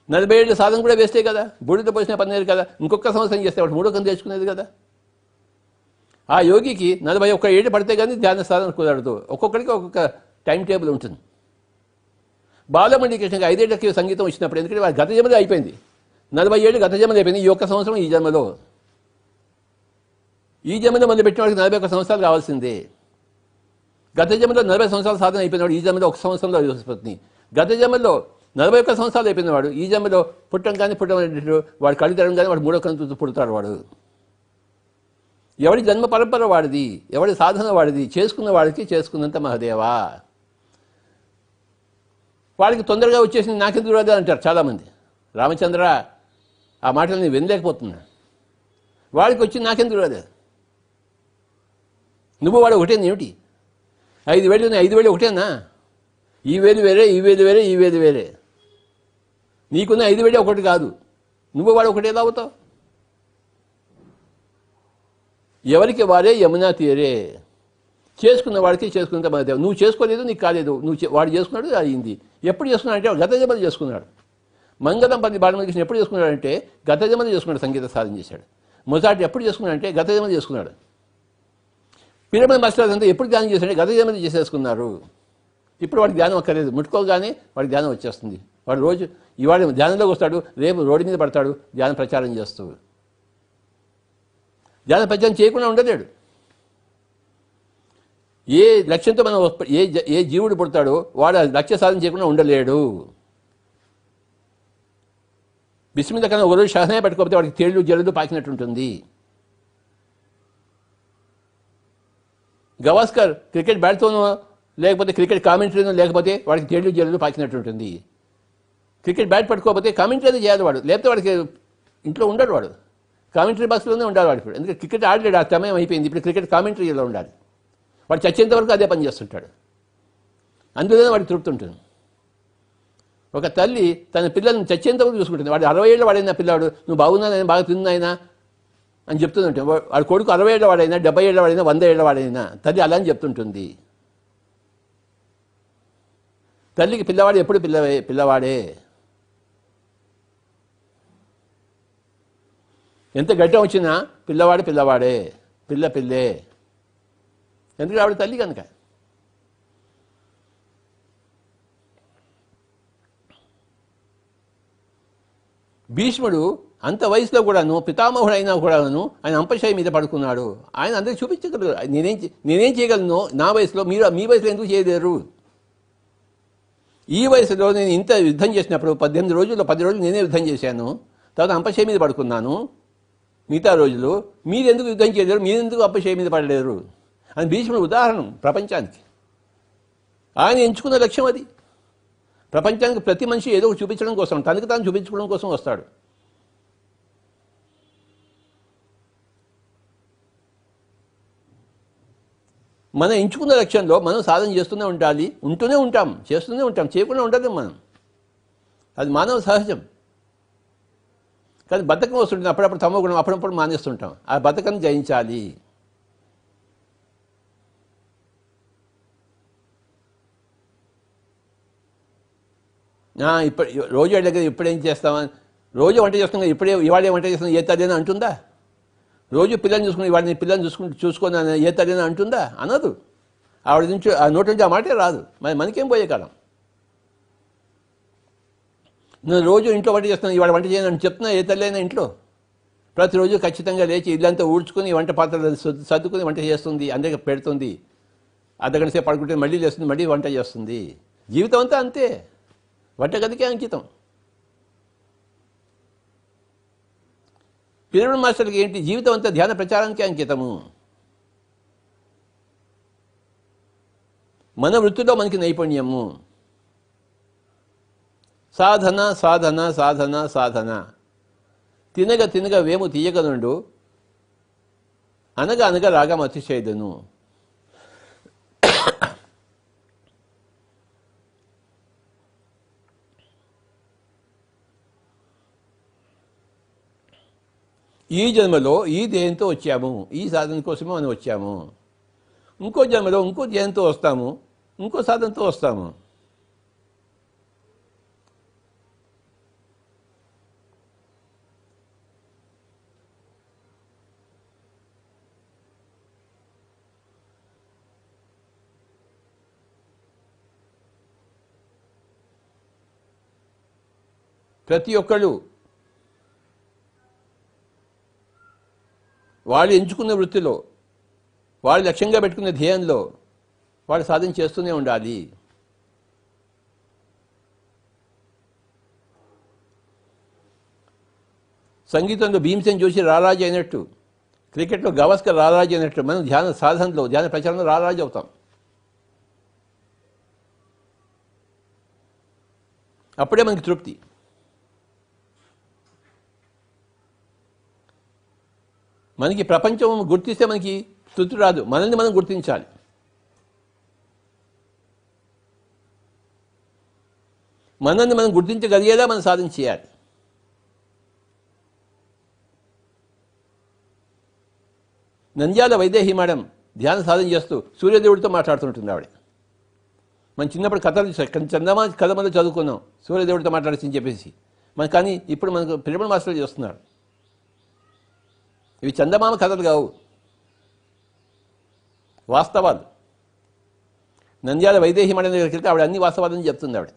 40 ఏళ్ళ సాధన కూడా వేస్తే కదా, బూడిద పోసిన పని కదా. ఇంకొక సంవత్సరం చేస్తే వాడు 3వ కన్ను తెచ్చుకునేది కదా. ఆ యోగికి 41 ఏళ్ళు పడితే కానీ ధ్యాన సాధన కుదరదు. ఒక్కొక్కడికి ఒక్కొక్క టైం టేబుల్ ఉంటుంది. బాలమణి కృష్ణకి 5 ఏళ్ళకి సంగీతం వచ్చినప్పుడు, ఎందుకంటే వాడి గత జన్మలో అయిపోయింది, 40 ఏళ్ళు గత జన్మలో అయిపోయింది. ఈ ఒక్క సంవత్సరం ఈ జన్మలో, ఈ జన్మలో మొదలుపెట్టిన వాడికి 41 సంవత్సరాలు కావాల్సిందే. గత జన్మలో 40 సంవత్సరాలు సాధన అయిపోయినవాడు ఈ జన్మలో 1 సంవత్సరంలో వస్తుంది. గత జన్మలో 41 సంవత్సరాలు అయిపోయినవాడు ఈ జన్మలో పుట్టం కానీ వాడు కళ్ళు తెరడం కానీ వాడు 3వ కన్ను పుడతాడు. వాడు ఎవడి జన్మ పరంపర వాడిది, ఎవడి సాధన వాడిది, చేసుకున్న వాడికి చేసుకున్నంత మహదేవా. వాడికి తొందరగా వచ్చేసింది, నాకెందుకు రాదు అంటారు చాలామంది. రామచంద్ర ఆ మాటలు నేను వినలేకపోతున్నా. వాడికి వచ్చి నాకెందుకు రాదు? నువ్వు వాడు ఒకటేనా ఏమిటి? 5 వేలు 5 వేలు ఒకటేనా? ఈ వేలు వేరే, ఈ వేలు వేరే, ఈ వేలు వేరే. నీకున్న 5 వేలు ఒకటి కాదు. నువ్వు వాడు ఒకటి ఎలా అవుతావు? ఎవరికి వారే యమునా తీరే. చేసుకున్న వాడికి చేసుకున్నంత మహదేవ. నువ్వు చేసుకోలేదు, నీకు కాలేదు. వాడు చేసుకున్నాడు, అయింది. ఎప్పుడు చేసుకున్నాడు అంటే గత జన్మలో చేసుకున్నాడు. మంగళం పది బాలకృష్ణ ఎప్పుడు చేసుకున్నాడంటే గత జన్మలో చేసుకున్నాడు, సంగీత సాధన చేశాడు. మొజార్ట్ ఎప్పుడు చేసుకున్నాడంటే గత జన్మలో చేసుకున్నాడు. పిరమిడ్ మాస్టర్స్ అంతా ఎప్పుడు ధ్యానం చేశాడంటే గత జన్మలో చేసేసుకున్నారు. ఇప్పుడు వాడికి ధ్యానం అక్కర్లేదు, ముట్టుకోగానే వాడికి ధ్యానం వచ్చేస్తుంది. వాడు రోజు ఇవాళ ధ్యానంలోకి వస్తాడు, రేపు రోడ్డు మీద పడతాడు ధ్యాన ప్రచారం చేస్తూ. ధ్యాన ప్రచారం చేయకుండా ఉండలేడు. ఏ లక్ష్యంతో మనం ఏ జీవుడు పుడతాడో వాడు లక్ష్య సాధన చేయకుండా ఉండలేడు. బిస్మిల్లా కన్నా ఒకరోజు షహనాయి పెట్టుకోకపోతే వాడికి తేళ్లు జల్లులు పాకినట్టుంటుంది. గవాస్కర్ క్రికెట్ బ్యాట్తోనో లేకపోతే క్రికెట్ కామెంటరీనో లేకపోతే వాడికి తేళ్లు జల్లులు పాకినట్టుంటుంది. క్రికెట్ బ్యాట్ పట్టుకోకపోతే కామెంటరీ చేయాలి వాడు, లేకపోతే వాడికి ఇంట్లో ఉండడు. వాడు కామెంటరీ బాక్స్లోనే ఉండాలి వాడు. ఇప్పుడు ఎందుకంటే క్రికెట్ ఆడలేడు, ఆ సమయం అయిపోయింది. ఇప్పుడు క్రికెట్ కామెంటరీలో ఉండాలి. వాడు చచ్చేంత వరకు అదే పని చేస్తుంటాడు. అందులోనే వాడికి తృప్తి ఉంటుంది. ఒక తల్లి తన పిల్లల్ని చచ్చేంత వరకు చూసుకుంటుంది. వాడు 60 ఏళ్ళ వాడైనా పిల్లాడు, నువ్వు బాగున్నానైనా బాగా తిన్నాయినా అని చెప్తుంటే వాడి కొడుకు 60 ఏళ్ళ వాడైనా 70 ఏళ్ళ వాడైనా 100 ఏళ్ళ వాడైనా తల్లి అలా అని చెప్తుంటుంది. తల్లికి పిల్లవాడు ఎప్పుడు పిల్లవాడే. ఎంత గడ్డం వచ్చినా పిల్లవాడు పిల్లవాడే, పిల్ల పిల్లే. ఎందుకంటే ఆవిడ తల్లి కనుక. భీష్ముడు అంత వయసులో కూడాను పితామహుడు అయినా కూడాను ఆయన అంపశయ మీద పడుకున్నాడు. ఆయన అందరికి చూపించగలరు, నేనేం చేయగలను నా వయసులో, మీరు మీ వయసులో ఎందుకు చేయలేరు? ఈ వయసులో నేను ఇంత యుద్ధం చేసినప్పుడు 18 రోజుల్లో 10 రోజులు నేనే యుద్ధం చేశాను, తర్వాత అంపశయ మీద పడుకున్నాను. మిగతా రోజులు మీరు ఎందుకు యుద్ధం చేయలేరు, మీరు ఎందుకు అంపశయ మీద పడలేరు అని భీష్ముడు ఉదాహరణ ప్రపంచానికి. ఆయన ఎంచుకున్న లక్ష్యం అది. ప్రపంచానికి ప్రతి మనిషి ఏదో చూపించడం కోసం, తనకు తాను చూపించుకోవడం కోసం వస్తాడు. మనం ఎంచుకున్న లక్ష్యంలో మనం సాధన చేస్తూనే ఉండాలి, ఉంటూనే ఉంటాం, చేస్తూనే ఉంటాం, చేయకుండా ఉండలేం మనం. అది మానవ సహజం. కానీ బద్ధకం వస్తుంటుంది, అప్పుడప్పుడు తమో గుణం అప్పుడప్పుడు మానేస్తుంటాం. ఆ బద్ధకాన్ని జయించాలి. ఇప్పుడు రోజు అడిగే ఇప్పుడేం చేస్తామా, రోజు వంట చేస్తాం కదా, ఇవాళే వంట చేస్తాం ఏ తల్లినా అంటుందా? రోజు పిల్లల్ని చూసుకుని ఇవాళ నేను పిల్లల్ని చూసుకొని ఏ తల్లినా అంటుందా? అనదు. ఆవిడ నుంచి ఆ నోటి నుంచి ఆ మాటే రాదు. మరి మనకేం పోయే కాలం. నేను రోజు ఇంట్లో వంట చేస్తాను, ఇవాళ వంట చేయను అని చెప్తున్నా ఏ తల్లి అయినా ఇంట్లో? ప్రతిరోజు ఖచ్చితంగా లేచి ఇల్లంతా ఊడ్చుకుని వంట పాత్రలు సర్దుకుని వంట చేస్తుంది, అందరికీ పెడుతుంది. అర్ధగంట సేపు పడుకుంటే మళ్ళీ లేస్తుంది, మళ్ళీ వంట చేస్తుంది. జీవితం అంతా అంతే, వంటగదికే అంకితం. పిరమిడ్ మాస్టర్కి ఏంటి? జీవితం అంతా ధ్యాన ప్రచారానికి అంకితము. మన వృత్తిలో మనకి నైపుణ్యము. సాధన సాధన సాధన సాధన. తినగ తినగ వేము తీయగ నుండు, అనగ అనగ రాగం అతిశయదును. ఈ జన్మలో ఈ దేహంతో వచ్చాము, ఈ సాధన కోసమే మనం వచ్చాము. ఇంకో జన్మలో ఇంకో దేహంతో వస్తాము, ఇంకో సాధనతో వస్తాము. ప్రతి ఒక్కళ్ళు వాళ్ళు ఎంచుకున్న వృత్తిలో, వాళ్ళు లక్ష్యంగా పెట్టుకున్న ధ్యేయంలో వాళ్ళు సాధన చేస్తూనే ఉండాలి. సంగీతంలో భీమసేన్ జోషి రారాజు అయినట్టు, క్రికెట్లో గవాస్కర్ రారాజు అయినట్టు మనం ధ్యాన సాధనలో, ధ్యాన ప్రచారంలో రారాజు అవుతాం. అప్పుడే మనకి తృప్తి. మనకి ప్రపంచం గుర్తిస్తే మనకి తృప్తి రాదు, మనల్ని మనం గుర్తించాలి. మనల్ని మనం గుర్తించగలిగేలా మనం సాధన చేయాలి. నంద్యాల వైదేహి మేడం ధ్యాన సాధన చేస్తూ సూర్యదేవుడితో మాట్లాడుతుంటుంది ఆవిడ. మనం చిన్నప్పుడు కథలు చందమా కథ మీద చదువుకున్నాం, సూర్యదేవుడితో మాట్లాడచ్చని చెప్పేసి. కానీ ఇప్పుడు మనకు పిరమిడ్ మాస్టర్లు చేస్తున్నారు. ఇవి చందమామ కథలు కావు, వాస్తవాలు. నంద్యాల వైదేహి మేడం దగ్గరికి వెళ్తే ఆవిడ అన్ని వాస్తవాలని చెప్తుంది ఆవిడ.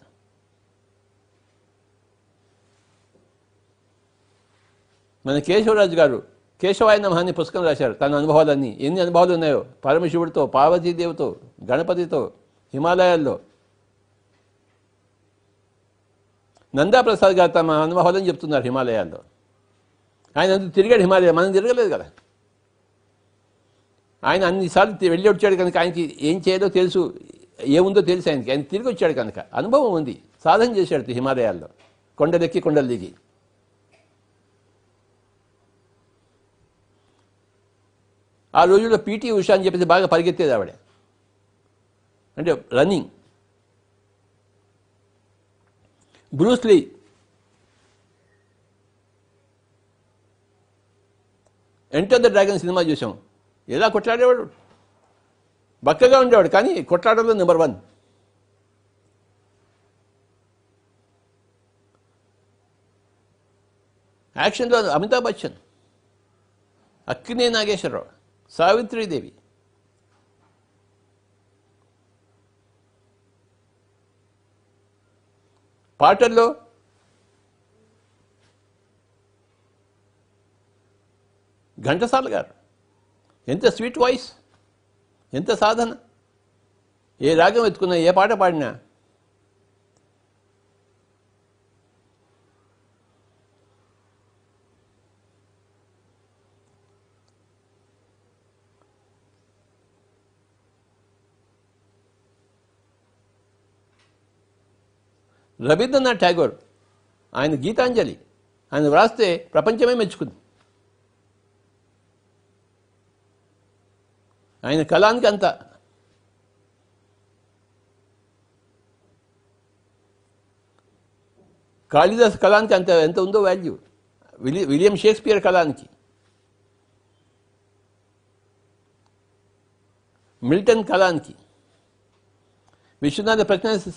మన కేశవరాజు గారు కేశవాయ నమః అనే పుస్తకం రాశారు, తన అనుభవాలన్నీ. ఎన్ని అనుభవాలు ఉన్నాయో పరమశివుడితో, పార్వతీదేవితో, గణపతితో, హిమాలయాల్లో. నందాప్రసాద్ గారు తమ అనుభవాలని చెప్తున్నారు హిమాలయాల్లో. ఆయన అందుకు తిరిగాడు హిమాలయ, మనం తిరగలేదు కదా. ఆయన అన్నిసార్లు వెళ్ళి వచ్చాడు కనుక ఆయనకి ఏం చేయాలో తెలుసు, ఏముందో తెలుసు ఆయనకి. ఆయన తిరిగి వచ్చాడు కనుక అనుభవం ఉంది. సాధన చేశాడు హిమాలయాల్లో, కొండలెక్కి కొండలు దిగి. ఆ రోజుల్లో పీటీ ఉషా అని చెప్పేసి బాగా పరిగెత్తేది ఆవిడ, అంటే running. Bruce Lee Enter the Dragon cinema చూసాం. ఎలా కొట్లాడేవాడు, బక్కగా ఉండేవాడు కానీ కొట్లాడడంలో నెంబర్ 1. యాక్షన్లో అమితాబ్ బచ్చన్, అక్కినే నాగేశ్వరరావు, సావిత్రీదేవి. పాటల్లో ఘంటసాల గారు, ఎంత స్వీట్ వాయిస్, ఎంత సాధన. ఏ రాగం ఎత్తుకున్నా, ఏ పాట పాడినా రవీంద్రనాథ్ ఠాగూర్, ఆయన గీతాంజలి ఆయన వ్రాస్తే ప్రపంచమే మెచ్చుకుంది. ఆయన కళానికి అంత. కాళిదాస్ కళానికి అంత ఎంత ఉందో వాల్యూ. విలియం షేక్స్పియర్ కళానికి, మిల్టన్ కళానికి, విశ్వనాథ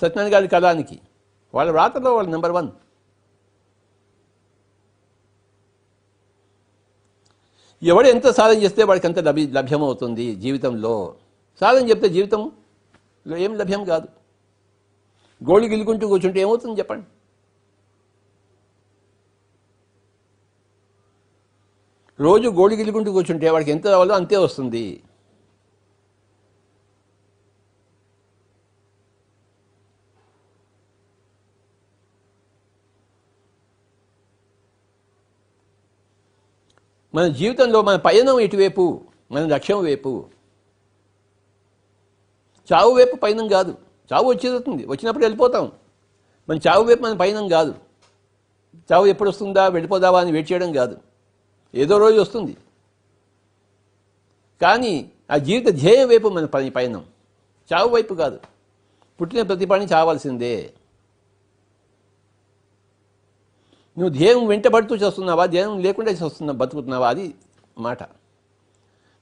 సత్యనారాయణ గారి కళానికి, వాళ్ళ వ్రాతలో వాళ్ళు నెంబర్ 1. ఎవడు ఎంత సాధన చేస్తే వాడికి అంత లభ్యమవుతుంది జీవితంలో. సాధన చెప్తే జీవితంలో ఏం లభ్యం కాదు. గోళి గిల్లుకుంటూ కూర్చుంటే ఏమవుతుంది చెప్పండి? రోజు గోళి గిల్లుకుంటూ కూర్చుంటే వాడికి ఎంత రావాలో అంతే వస్తుంది. మన జీవితంలో మన పయనం ఇటువైపు, మన లక్ష్యం వైపు. చావు వైపు పయనం కాదు. చావు వచ్చేస్తుంది, వచ్చినప్పుడు వెళ్ళిపోతాం. మన చావు వైపు మన పయనం కాదు. చావు ఎప్పుడు వస్తుందా, వెళ్ళిపోదావా అని వెయిట్ చేయడం కాదు. ఏదో రోజు వస్తుంది. కానీ ఆ జీవిత ధ్యేయం వైపు మన పయనం, చావు వైపు కాదు. పుట్టిన ప్రతి పని చావాల్సిందే. నువ్వు ధ్యేయం వెంటబడుతూ చేస్తున్నావా, ధ్యేయం లేకుండా బతుకుతున్నావా, అది మాట.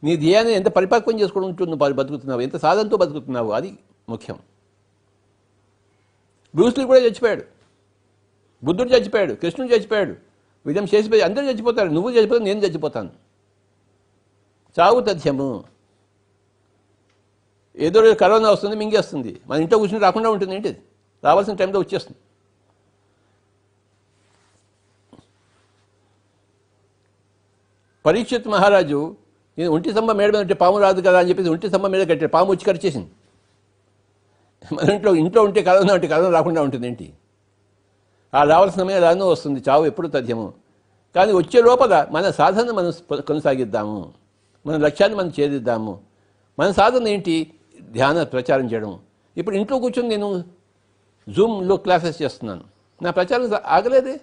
నీ ధ్యేయాన్ని ఎంత పరిపక్వం చేసుకుంటూ నువ్వు బతుకుతున్నావు, ఎంత సాధనతో బతుకుతున్నావు, అది ముఖ్యం. బ్రూస్లీ కూడా చచ్చిపోయాడు, బుద్ధుడు చచ్చిపోయాడు, కృష్ణుడు చచ్చిపోయాడు, విలియం షేక్స్పియర్, అందరూ చచ్చిపోతారు. నువ్వు చచ్చిపోతావు, నేను చచ్చిపోతాను. చావు తథ్యము. ఏదో రోజు కరోనా వస్తుంది, మింగేస్తుంది. మన ఇంట్లో కూర్చుని రాకుండా ఉంటుంది ఏంటి? రావాల్సిన టైంలో వచ్చేస్తుంది. పరీక్షిత్ మహారాజు నేను ఒంటి స్తంభం మేడ మీద ఉంటే పాము రాదు కదా అని చెప్పేసి ఒంటి స్తంభం మీద కట్టాడు. పాము వచ్చి కరిచేసింది. మన ఇంట్లో ఉంటే కరోనా రాకుండా ఉంటుంది ఏంటి? ఆ రావాల్సిన సమయం రానో వస్తుంది. చావు ఎప్పుడు తథ్యము. కానీ వచ్చే లోపల మన సాధన మనం కొనసాగిద్దాము, మన లక్ష్యాన్ని మనం ఛేదిద్దాము. మన సాధన ఏంటి? ధ్యాన ప్రచారం చేయడం. ఇప్పుడు ఇంట్లో కూర్చొని నేను జూమ్లో క్లాసెస్ చేస్తున్నాను. నా ప్రచారం ఆగలేదే.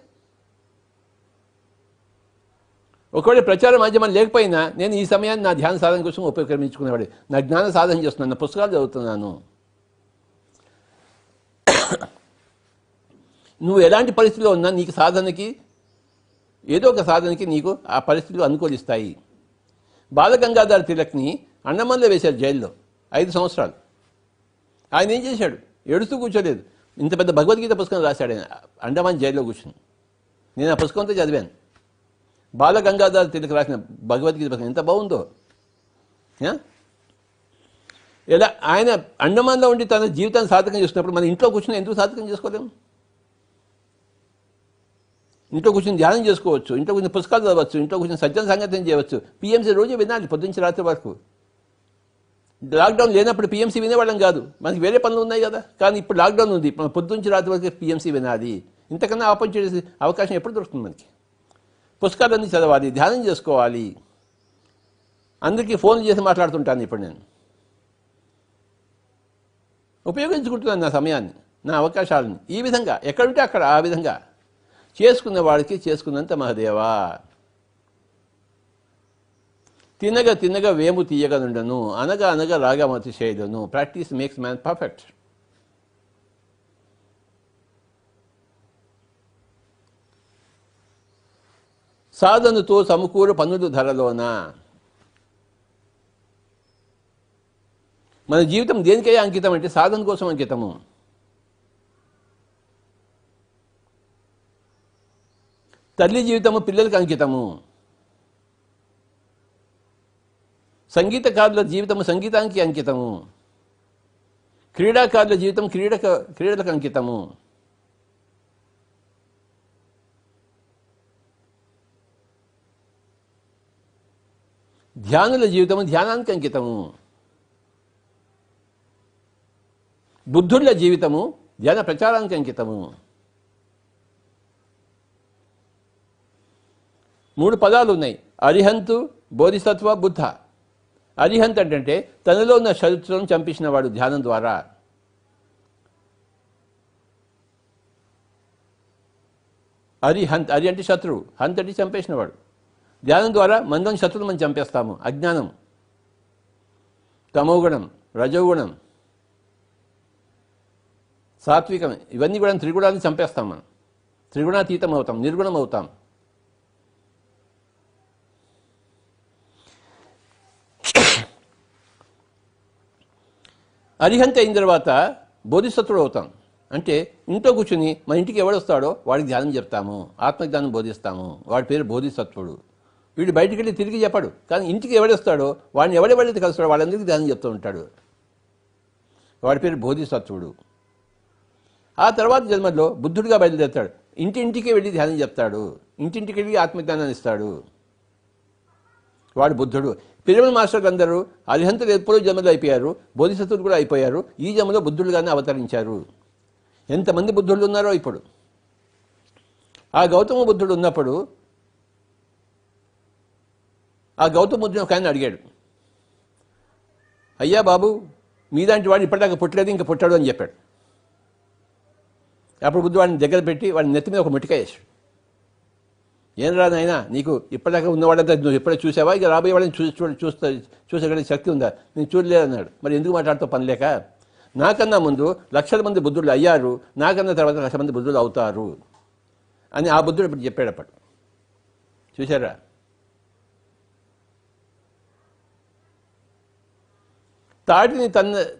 ఒకవేళ ప్రచార మాధ్యమం లేకపోయినా నేను ఈ సమయాన్ని నా ధ్యాన సాధన కోసం ఉపక్రమించుకునేవాడు. నా జ్ఞాన సాధన చేస్తున్నాను, నా పుస్తకాలు చదువుతున్నాను. నువ్వు ఎలాంటి పరిస్థితిలో ఉన్నా నీకు సాధనకి, ఏదో ఒక సాధనకి నీకు ఆ పరిస్థితులు అనుకూలిస్తాయి. బాలగంగాధర తిలక్ని అండమాన్లో వేశారు జైల్లో 5 సంవత్సరాలు. ఆయన ఏం చేశాడు? ఏడుస్తూ కూర్చోలేదు. ఇంత పెద్ద భగవద్గీత పుస్తకం రాశాడు ఆయన అండమాన్ జైల్లో కూర్చుని. నేను ఆ పుస్తకంతో చదివాను. బాలగంగాధర తిలక్ రాసిన భగవద్గీత పుస్తకం ఎంత బాగుందో. ఇలా ఆయన అండమాన్లో ఉండి తన జీవితాన్ని సాధకం చేస్తున్నప్పుడు మన ఇంట్లో కూర్చుని ఎందుకు సాధకం చేసుకోలేము? ఇంట్లో కూర్చొని ధ్యానం చేసుకోవచ్చు, ఇంట్లో కూర్చొని పుస్తకాలు చదవచ్చు, ఇంట్లో కూర్చొని సజ్జన సంగతం చేయవచ్చు. పిఎంసీ రోజు వినాలి పొద్దుంచి రాత్రి వరకు. లాక్డౌన్ లేనప్పుడు పిఎంసీ వినేవాళ్ళం కాదు, మనకి వేరే పనులు ఉన్నాయి కదా. కానీ ఇప్పుడు లాక్డౌన్ ఉంది, మనం పొద్దుంచి రాత్రి వరకు పిఎంసీ వినాలి. ఇంతకన్నా ఆపర్చునిటీ అవకాశం ఎప్పుడు దొరుకుతుంది మనకి? పుస్తకాలన్నీ చదవాలి, ధ్యానం చేసుకోవాలి. అందరికీ ఫోన్లు చేసి మాట్లాడుతుంటాను ఇప్పుడు నేను. ఉపయోగించుకుంటున్నాను నా సమయాన్ని, నా అవకాశాలని. ఈ విధంగా ఎక్కడుంటే అక్కడ ఆ విధంగా చేసుకున్న వాడికి చేసుకున్నంత మహదేవా. తినగ తినగ వేము తీయగనుండను, అనగా అనగా రాగమతి చేయలను. Practice makes man perfect. సాధనతో సమకూరు పన్నులు ధరలోన. మన జీవితం దేనికయ్యా అంకితం అంటే సాధన కోసం అంకితము. తల్లి జీవితము పిల్లలకు అంకితము. సంగీతకారుల జీవితము సంగీతానికి అంకితము. క్రీడాకారుల జీవితం క్రీడలకు అంకితము. ధ్యానుల జీవితము ధ్యానానికి అంకితము. బుద్ధుల జీవితము ధ్యాన ప్రచారానికి అంకితము. 3 పదాలు ఉన్నాయి: అరిహంతు, బోధిసత్వ, బుద్ధ. అరిహంత్ అంటే తనలో ఉన్న శత్రువులను చంపించిన వాడు ధ్యానం ద్వారా. అరి అంటే శత్రువు, హంత్ అంటే చంపేసినవాడు. ధ్యానం ద్వారా మనలోని శత్రువులు మనం చంపేస్తాము. అజ్ఞానం, తమోగుణం, రజోగుణం, సాత్వికం, ఇవన్నీ కూడా త్రిగుణాన్ని చంపేస్తాం. మనం త్రిగుణాతీతం అవుతాం, నిర్గుణం అవుతాం. అరిహంత అయిన తర్వాత బోధిసత్వుడు అవుతాం. అంటే ఇంట్లో కూర్చుని మన ఇంటికి ఎవడొస్తాడో వాడికి ధ్యానం చెప్తాము, ఆత్మజ్ఞానం బోధిస్తాము. వాడి పేరు బోధిసత్వుడు. వీడు బయటికి వెళ్ళి తిరిగి చెప్పాడు, కానీ ఇంటికి ఎవడొస్తాడో వాడిని ఎవడెవడైతే కలుస్తాడో వాళ్ళందరికీ ధ్యానం చెప్తూ ఉంటాడు. వాడి పేరు బోధిసత్వుడు. ఆ తర్వాత జన్మలో బుద్ధుడిగా బయలుదేరుతాడు. ఇంటింటికి వెళ్ళి ధ్యానం చెప్తాడు, ఇంటింటికి వెళ్ళి ఆత్మజ్ఞానాన్ని ఇస్తాడు. వాడు బుద్ధుడు. పిరమిడ్ మాస్టర్లు అందరూ అరిహంతులు ఎప్పుడూ జన్మలో అయిపోయారు, బోధిసత్వులు కూడా అయిపోయారు. ఈ జన్మలో బుద్ధుడుగానే అవతరించారు. ఎంతమంది బుద్ధుళ్ళు ఉన్నారో ఇప్పుడు. ఆ గౌతమ బుద్ధుడు ఉన్నప్పుడు ఆ గౌతమ బుద్ధుడు ఒక ఆయన అడిగాడు, అయ్యా బాబు, మీలాంటి వాడు ఇప్పటిదాకా పుట్టలేదు, ఇంకా పుట్టాడు అని చెప్పాడు. అప్పుడు బుద్ధుడు వాడిని దగ్గర పెట్టి వాడిని నెత్తి మీద ఒక మిటికాయ వేసాడు. ఏం రా నాయనా, నీకు ఇప్పటిదాకా ఉన్నవాడంతా నువ్వు ఎప్పుడో చూసావా, ఇక రాబోయే వాడిని చూసగలిగే శక్తి ఉందా? నేను చూడలేదన్నాడు. మరి ఎందుకు మాట్లాడుతూ పని లేక? నాకన్నా ముందు లక్షల మంది బుద్ధులు అయ్యారు, నాకన్నా తర్వాత 1,00,000 మంది బుద్ధులు అవుతారు అని ఆ బుద్ధుడు ఇప్పుడు చెప్పాడు. అప్పుడు చూసారా? తాటిని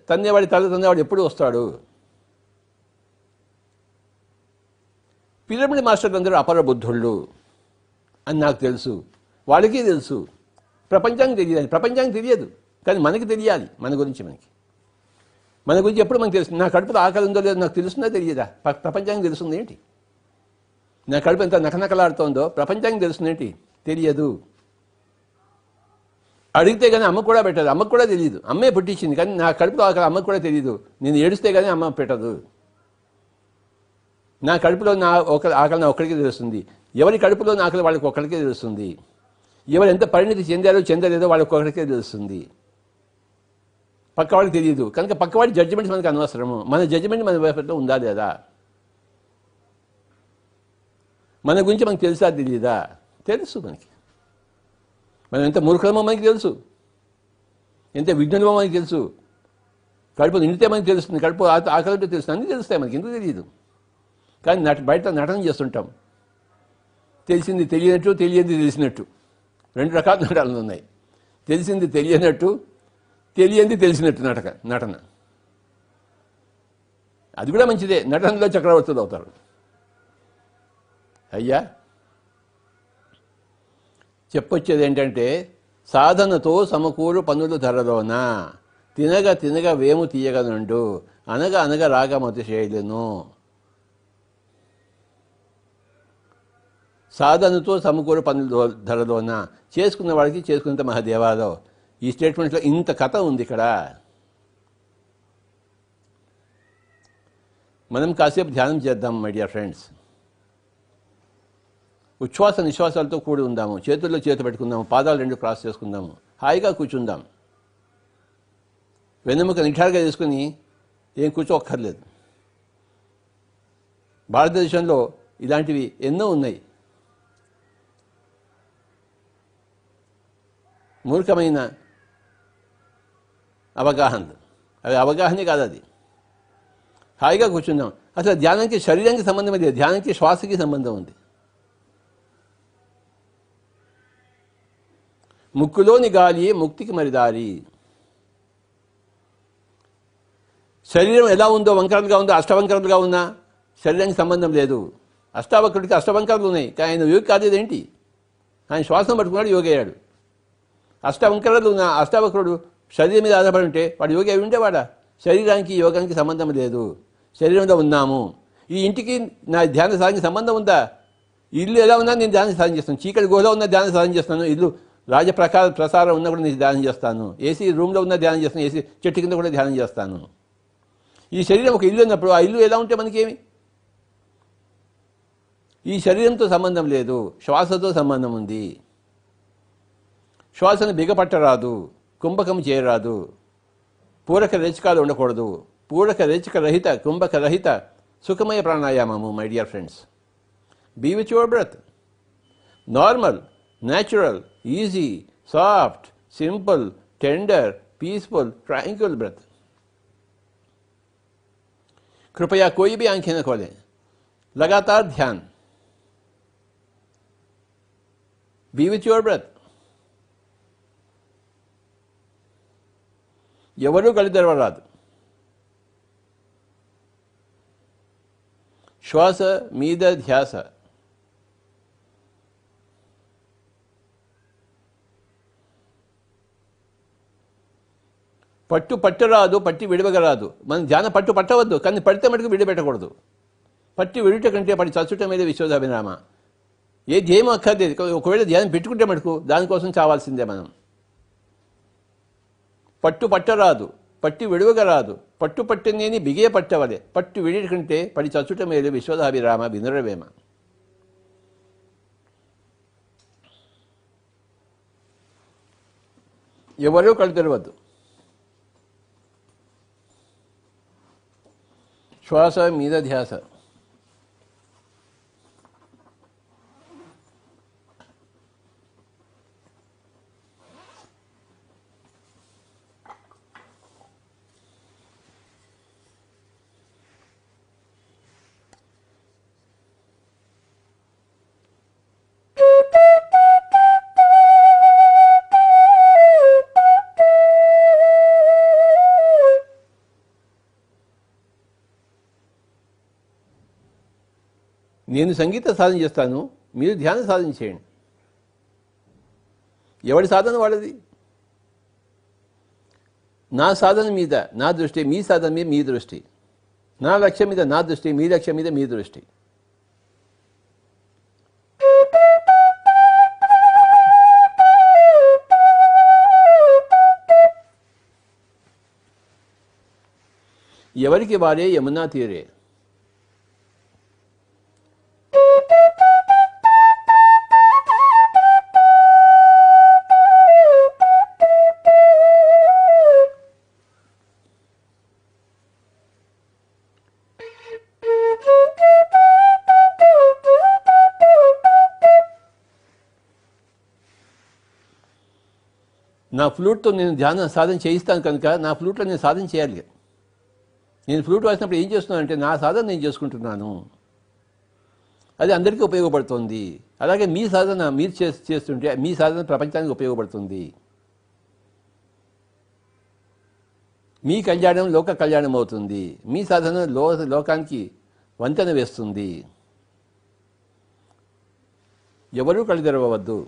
తన్నేవాడి తల తన్నేవాడు ఎప్పుడు వస్తాడు? పిరమిడ్ మాస్టర్లు అందరూ అపర బుద్ధుళ్ళు అని నాకు తెలుసు, వాళ్ళకి తెలుసు. ప్రపంచానికి తెలియాలి, ప్రపంచానికి తెలియదు, కానీ మనకి తెలియాలి. మన గురించి ఎప్పుడు మనకు తెలుస్తుంది. నా కడుపులో ఆకలి ఉందో లేదో నాకు తెలుస్తుందా తెలియదా? ప్రపంచానికి తెలుస్తుంది ఏంటి? నా కడుపు ఎంత నకనకలాడుతోందో ప్రపంచానికి తెలుస్తుంది ఏంటి? తెలియదు. అడిగితే కానీ అమ్మ కూడా పెట్టదు, అమ్మకు కూడా తెలియదు. అమ్మే పుట్టించింది, కానీ నా కడుపులో ఆకలి అమ్మకు కూడా తెలియదు. నేను ఏడుస్తే కానీ అమ్మ పెట్టదు. నా కడుపులో ఆకలి నా ఒక్కడికే తెలుస్తుంది. ఎవరి కడుపులో నా ఆకలి వాళ్ళకి ఒక్కడికే తెలుస్తుంది. ఎవరు ఎంత పరిణితి చెందలేదో వాళ్ళకి ఒక్కడికే తెలుస్తుంది. పక్కవాడికి తెలియదు. కనుక పక్కవాడి జడ్జిమెంట్ మనకు అనవసరము. మన జడ్జిమెంట్ మన వైపులో ఉందా లేదా? మన గురించి మనకు తెలుసా తెలియదా? తెలుసు. మనం ఎంత మూర్ఖమో మనకి తెలుసు, ఎంత విజ్ఞానమో మనకి తెలుసు. కడుపు నిండితే మనకి తెలుస్తుంది, కడుపు ఆకలి ఉంటే తెలుస్తుంది, అన్నీ తెలుస్తాయి మనకి. ఎందుకు తెలియదు? కానీ బయట నటన చేస్తుంటాం. తెలిసింది తెలియనట్టు, తెలియంది తెలిసినట్టు, 2 రకాల నటనలు ఉన్నాయి. తెలిసింది తెలియనట్టు, తెలియంది తెలిసినట్టు నటన. అది కూడా మంచిదే. నటనలో చక్రవర్తులు అవుతారు. అయ్యా, చెప్పొచ్చేది ఏంటంటే, సాధనతో సమకూరు పనులు ధరలోన తినగ వేము తీయగనుండు అనగ రాగమతి శైలును. సాధనతో సమకూరు పనులు ధరలోన, చేసుకున్న వాడికి చేసుకున్నంత మహాదేవాలో. ఈ స్టేట్మెంట్లో ఇంత కథ ఉంది ఇక్కడ. మనం కాసేపు ధ్యానం చేద్దాం మై డియర్ ఫ్రెండ్స్. ఉచ్ఛ్వాస నిశ్వాసాలతో కూడి ఉందాము. చేతుల్లో చేతి పెట్టుకుందాము, పాదాలు 2 క్రాస్ చేసుకుందాము, హాయిగా కూర్చుందాం. వెన్నెముక నిఠారుగా చేసుకుని ఏం కూర్చోక్కర్లేదు. భారతదేశంలో ఇలాంటివి ఎన్నో ఉన్నాయి. మూర్ఖమైన అవగాహనలు, అవి అవగాహనే కాదు. అది హాయిగా కూర్చుందాం. అసలు ధ్యానానికి శరీరానికి సంబంధం లేదు, ధ్యానానికి శ్వాసకి సంబంధం ఉంది. ముక్కులోని గాలి ముక్తికి మరిదారి. శరీరం ఎలా ఉందో, వంకరలుగా ఉందో, అష్టవంకరలుగా ఉన్నా శరీరానికి సంబంధం లేదు. అష్టావక్రుడికి అష్టవంకరలు ఉన్నాయి, కానీ ఆయన యోగి కాదేదేంటి? ఆయన శ్వాసం పట్టుకున్నాడు, యోగి అయ్యాడు. అష్టవంకరలు ఉన్న అష్టావక్రుడు శరీరం మీద ఆధారపడి ఉంటే వాడు యోగి అయి ఉండేవాడా? శరీరానికి యోగానికి సంబంధం లేదు. శరీరంలో ఉన్నాము. ఈ ఇంటికి నా ధ్యాన సాధనకి సంబంధం ఉందా? ఇల్లు ఎలా ఉన్నా నేను ధ్యానం సాధన చేస్తాను. చీకటి గుహలో ఉన్న ధ్యానం సాధన చేస్తాను. ఇల్లు ప్రసారం ఉన్నా కూడా నేను ధ్యానం చేస్తాను. ఏసీ రూమ్లో ఉన్న ధ్యానం చేస్తాను. ఏసీ చెట్టు కింద కూడా ధ్యానం చేస్తాను. ఈ శరీరం ఒక ఇల్లు ఉన్నప్పుడు ఆ ఇల్లు ఎలా ఉంటే మనకేమి? ఈ శరీరంతో సంబంధం లేదు, శ్వాసతో సంబంధం ఉంది. శ్వాసను బిగపట్టరాదు, కుంభకం చేయరాదు, పూరక రేచకాలు ఉండకూడదు. పూరక రేచక రహిత, కుంభక రహిత సుఖమయ ప్రాణాయామము. My dear friends, be with your breath. Normal, natural, easy, soft, simple, tender, peaceful, tranquil breath. कृपया कोई भी आंखें न खोलें, लगातार ध्यान। Be with your breath. ఎవరు కళ్ళు తెరవరాదు, శ్వాస మీద ధ్యాస. పట్టు పట్టరాదు, పట్టి విడవగరాదు. మనం ధ్యాన పట్టు పట్టవద్దు, కానీ పడితే మటుకు విడిపెట్టకూడదు. పట్టి విడుట కంటే పడి చచ్చుట మీద విశ్వదాభిరామ. ఏ ధ్యేయం అక్కర్లేదు. ఒకవేళ ధ్యానం పెట్టుకుంటే మటుకు దానికోసం చావాల్సిందే మనం. పట్టు పట్టరాదు, పట్టి విడువగరాదు, పట్టు పట్టినేని బిగియ పట్టవలే, పట్టు విడిట కంటే పడి చచ్చుట మీద విశ్వదాభిరామ వినురవేమ. ఎవరూ కళ్ళు తెరవద్దు. శ్వాస మీద ధ్యాస. నేను సంగీత సాధన చేస్తాను, మీరు ధ్యాన సాధన చేయండి. ఎవడి సాధన వాళ్ళది. నా సాధన మీద నా దృష్టి, మీ సాధన మీద మీ దృష్టి. నా లక్ష్యం మీద నా దృష్టి, మీ లక్ష్యం మీద మీ దృష్టి. ఎవరికి వారే యమునా తీరే. నా ఫ్లూట్తో నేను ధ్యాన సాధన చేయిస్తాను కనుక నా ఫ్లూట్లో నేను సాధన చేయాలి. నేను ఫ్లూట్ వాసినప్పుడు ఏం చేస్తున్నాను అంటే నా సాధన నేను చేసుకుంటున్నాను. అది అందరికీ ఉపయోగపడుతుంది. అలాగే మీ సాధన మీరు చేస్తుంటే మీ సాధన ప్రపంచానికి ఉపయోగపడుతుంది. మీ కళ్యాణం లోక కళ్యాణం అవుతుంది. మీ సాధన లోకానికి వంతెన వేస్తుంది. ఎవరూ కళ్ళు తెరవవద్దు.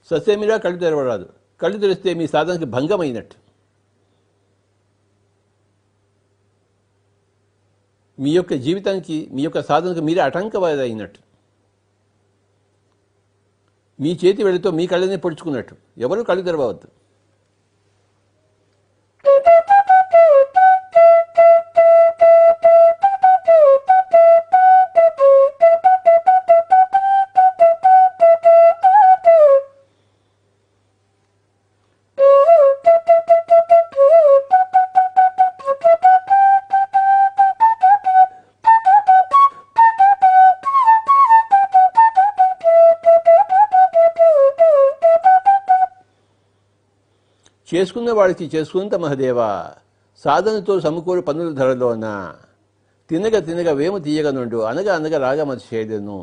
ససేమిరా కళ్ళు తెరవరాదు. కళ్ళు తెరిస్తే మీ సాధనకి భంగమైనట్టు. మీ యొక్క జీవితానికి, మీ యొక్క సాధనకు మీరే ఆటంకవాది అయినట్టు. మీ చేతి వెళితో మీ కళ్ళని పొడుచుకున్నట్టు. ఎవరు కళ్ళు తెరవద్దు. చేసుకున్న వాడికి చేసుకున్నంత మహదేవా, సాధనతో సమకూరు పనుల ధరలోన తినగ తినగ వేము తీయగ నుండు అనగా అనగా రాగమతి చేదెను.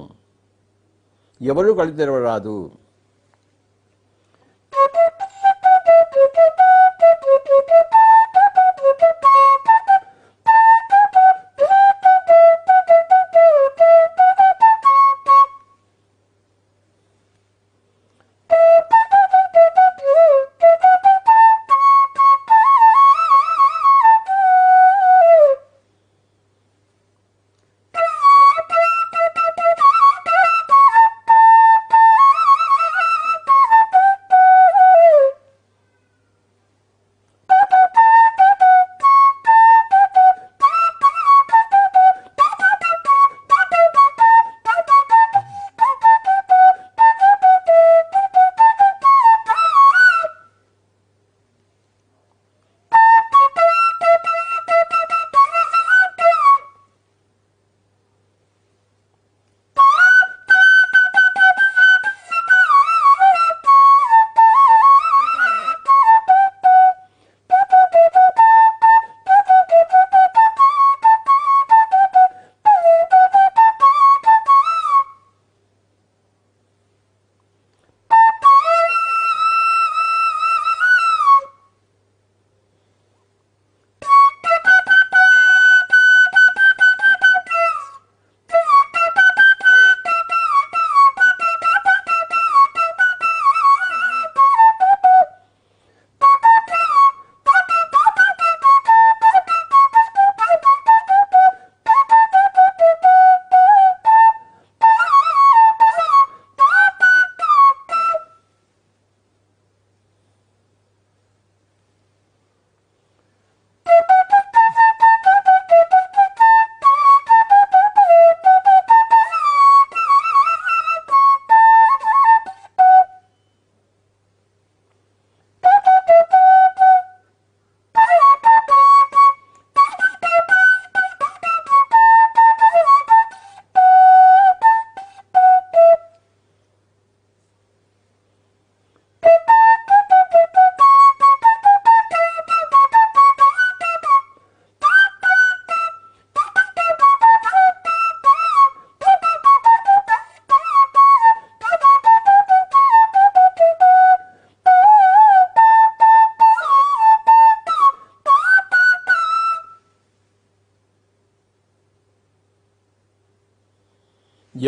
ఎవరూ కళ్ళు తెరవరాదు.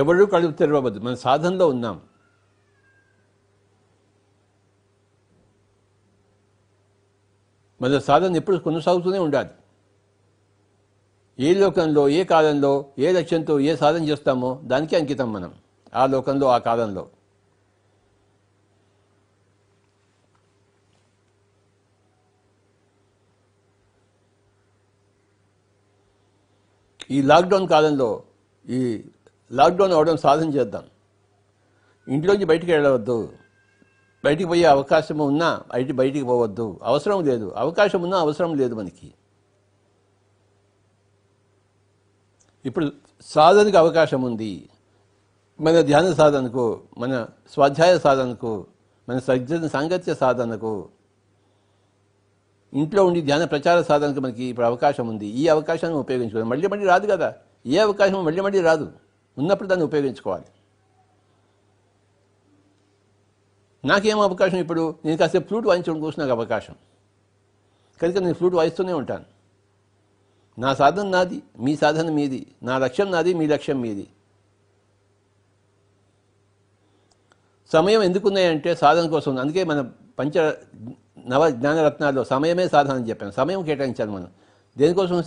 ఎవరూ కళ్ళు తెరవద్దు, మన సాధనలో ఉన్నాం. మన సాధన ఎప్పుడు కొనసాగుతూనే ఉండాలి. ఏ లోకంలో, ఏ కాలంలో, ఏ లక్ష్యంతో ఏ సాధన చేస్తామో దానికి అంకితం మనం, ఆ లోకంలో, ఆ కాలంలో. ఈ లాక్డౌన్ కాలంలో, ఈ లాక్డౌన్ అవడం సాధన చేద్దాం. ఇంట్లోంచి బయటికి వెళ్ళవద్దు, బయటికి పోయే అవకాశం ఉన్నా బయటికి పోవద్దు, అవసరం లేదు. అవకాశం ఉన్నా అవసరం లేదు మనకి. ఇప్పుడు సాధనకు అవకాశం ఉంది. మన ధ్యాన సాధనకు, మన స్వాధ్యాయ సాధనకు, మన సజ్జన సాంగత్య సాధనకు, ఇంట్లో ఉండి ధ్యాన ప్రచార సాధనకు మనకి ఇప్పుడు అవకాశం ఉంది. ఈ అవకాశాన్ని ఉపయోగించుకోవాలి. మళ్ళీ మళ్ళీ రాదు కదా, ఏ అవకాశం మళ్ళీ మళ్ళీ రాదు. ఉన్నప్పుడు దాన్ని ఉపయోగించుకోవాలి. నాకేం అవకాశం? ఇప్పుడు నేను కాసేపు ఫ్లూట్ వాయించడం కోసం నాకు అవకాశం, కనుక నేను ఫ్లూట్ వాయిస్తూనే ఉంటాను. నా సాధన నాది, మీ సాధన మీది. నా లక్ష్యం నాది, మీ లక్ష్యం మీది. సమయం ఎందుకున్నాయంటే సాధన కోసం. అందుకే మన నవ జ్ఞానరత్నాల్లో సమయమే సాధన అని చెప్పాను. సమయం కేటాయించాలి మనం. దేనికోసం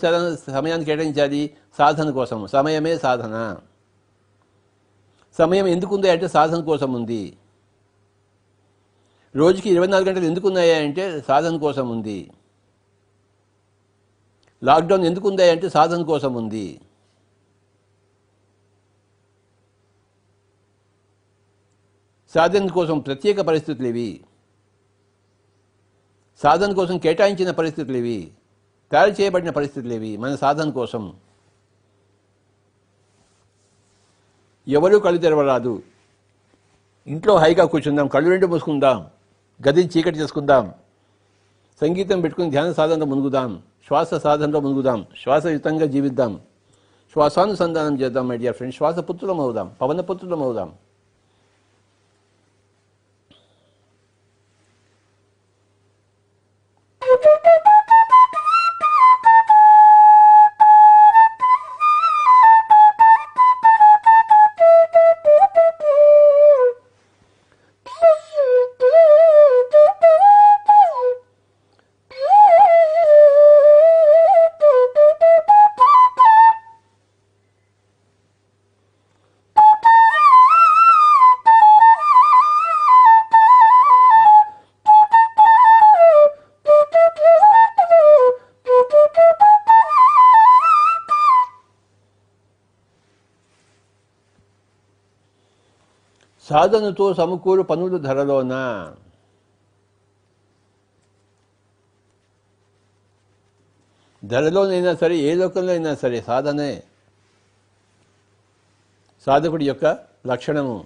సమయాన్ని కేటాయించాలి? సాధన కోసం. సమయమే సాధన. సమయం ఎందుకుంది అంటే సాధన కోసం ఉంది. రోజుకి 24 గంటలు ఎందుకున్నాయా అంటే సాధన కోసం ఉంది. లాక్డౌన్ ఎందుకుందా అంటే సాధన కోసం ఉంది. సాధన కోసం ప్రత్యేక పరిస్థితులు ఇవి. సాధన కోసం కేటాయించిన పరిస్థితులు ఇవి. తయారు చేయబడిన పరిస్థితులు ఇవి మన సాధన కోసం. ఎవరూ కళ్ళు తెరవరాదు. ఇంట్లో హాయిగా కూర్చుందాం, కళ్ళు రెండు మూసుకుందాం, గదిని చీకటి చేసుకుందాం, సంగీతం పెట్టుకుని ధ్యాన సాధనలో మునుగుదాం, శ్వాస సాధనలో మునుగుదాం, శ్వాసయుతంగా జీవిద్దాం, శ్వాసానుసంధానం చేద్దాం. మై డియర్ ఫ్రెండ్స్, శ్వాసపుత్రులం అవుదాం, పవనపుత్రులం అవుదాం. సాధనతో సమకూరు పనులు ధరలోన. ధరలోనైనా సరే, ఏ లోకంలో అయినా సరే సాధనే సాధకుడి యొక్క లక్షణము.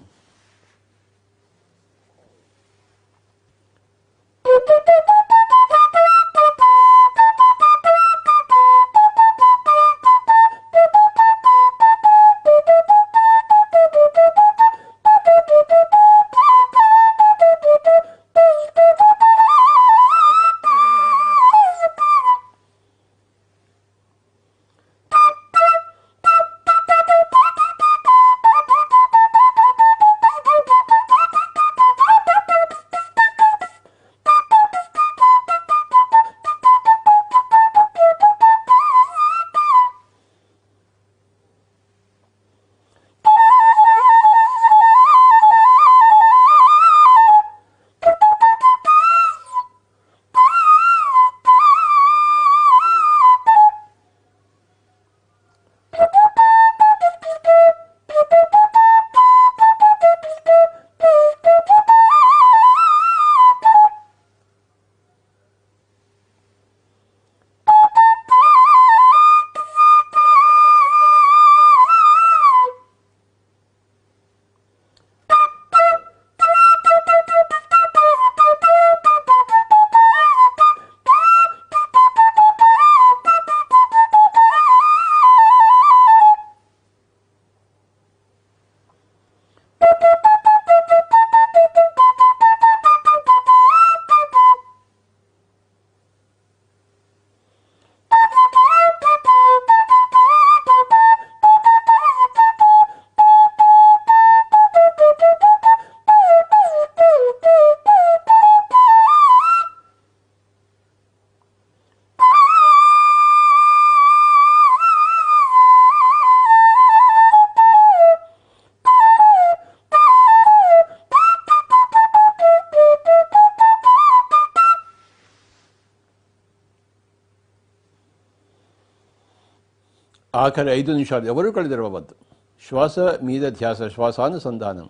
ఆఖరి 5 నిమిషాలు ఎవరూ కళ్ళు తెరవవద్దు. శ్వాస మీద ధ్యాస, శ్వాసానుసంధానం,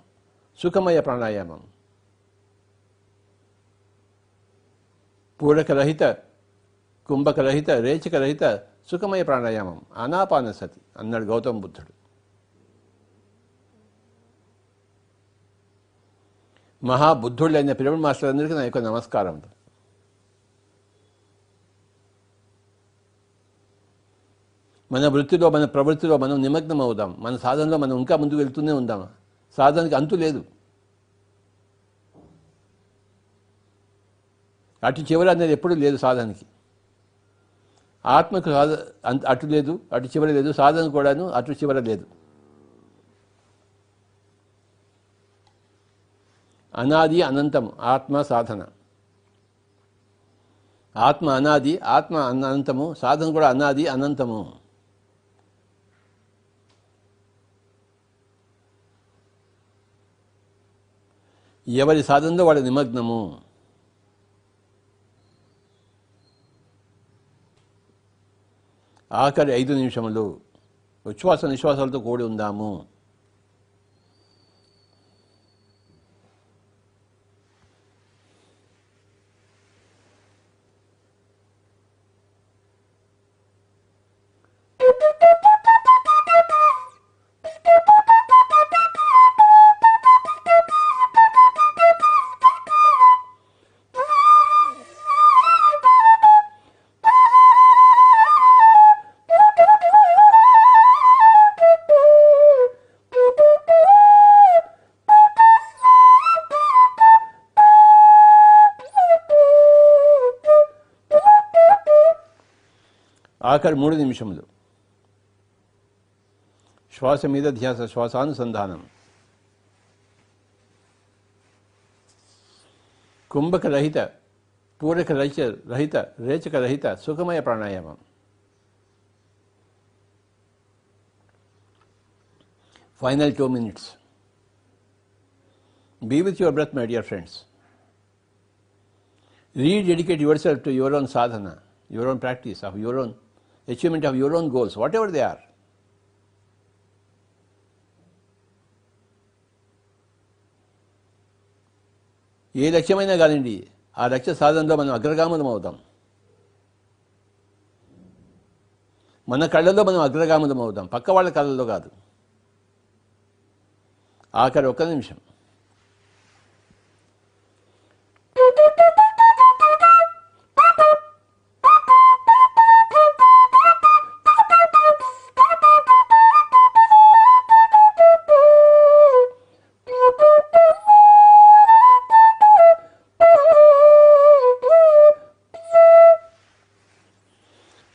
సుఖమయ ప్రాణాయామం, పూరకరహిత, కుంభకరహిత, రేచకరహిత సుఖమయ ప్రాణాయామం, ఆనాపానసతి అన్నాడు గౌతమ బుద్ధుడు. మహాబుద్ధుళ్ళైన పిరమిడ్ మాస్టర్లందరికీ నా యొక్క నమస్కారం. మన వృత్తిలో, మన ప్రవృత్తిలో మనం నిమగ్నం అవుదాం. మన సాధనలో మనం ఇంకా ముందుకు వెళ్తూనే ఉందాం. సాధనకి అంతు లేదు. అటు చివరి అనేది ఎప్పుడూ లేదు సాధనకి. ఆత్మకు అటు లేదు, అటు చివరి లేదు. సాధన కూడాను అటు చివర లేదు. అనాది అనంతం ఆత్మ సాధన. ఆత్మ అనాది, ఆత్మ అనంతము, సాధన కూడా అనాది అనంతము. ఎవరి సాధనలో వాడి నిమగ్నము. ఆఖరి 5 నిమిషములు ఉచ్ఛ్వాస నిశ్వాసాలతో కూడి ఉందాము. ఆఖరి 3 నిమిషములు శ్వాస మీద ధ్యాస, శ్వాసానుసంధానం, కుంభకరహిత, పూరకరహిత, రేచకరహిత సుఖమయ ప్రాణాయామం. Final 2 minutes. Be with your breath, my dear friends. Rededicate yourself to your own sadhana, your own practice, of your own achievement of your own goals, whatever they are. ఏ లక్ష్యమైనా కానివ్వండి, ఆ లక్ష్య సాధనలో మనం అగ్రగాములం అవుతాం. మన కళ్ళల్లో మనం అగ్రగాములం అవుతాం, పక్క వాళ్ళ కళ్ళల్లో కాదు. ఆఖరి 1 నిమిషం.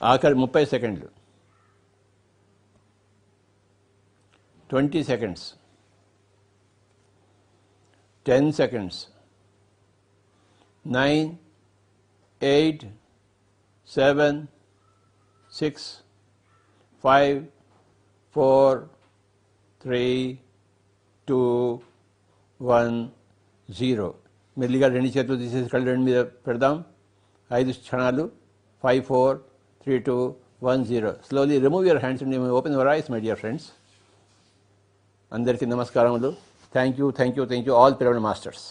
ఆఖరి 30 సెకండ్లు. 20 seconds. 10 seconds. 9, 8, 7, 6, 5, 4, 3, 2, 1, 0. మెల్లిగా 2 చేతులు తీసేసి కళ్ళు 2 మీద పెడదాం. 5 క్షణాలు. 5, 4, 3, 2, 1, 0. Slowly remove your hands and you may open your eyes, my dear friends. అందరికీ నమస్కారములు. Thank you, thank you, thank you all pyramid masters.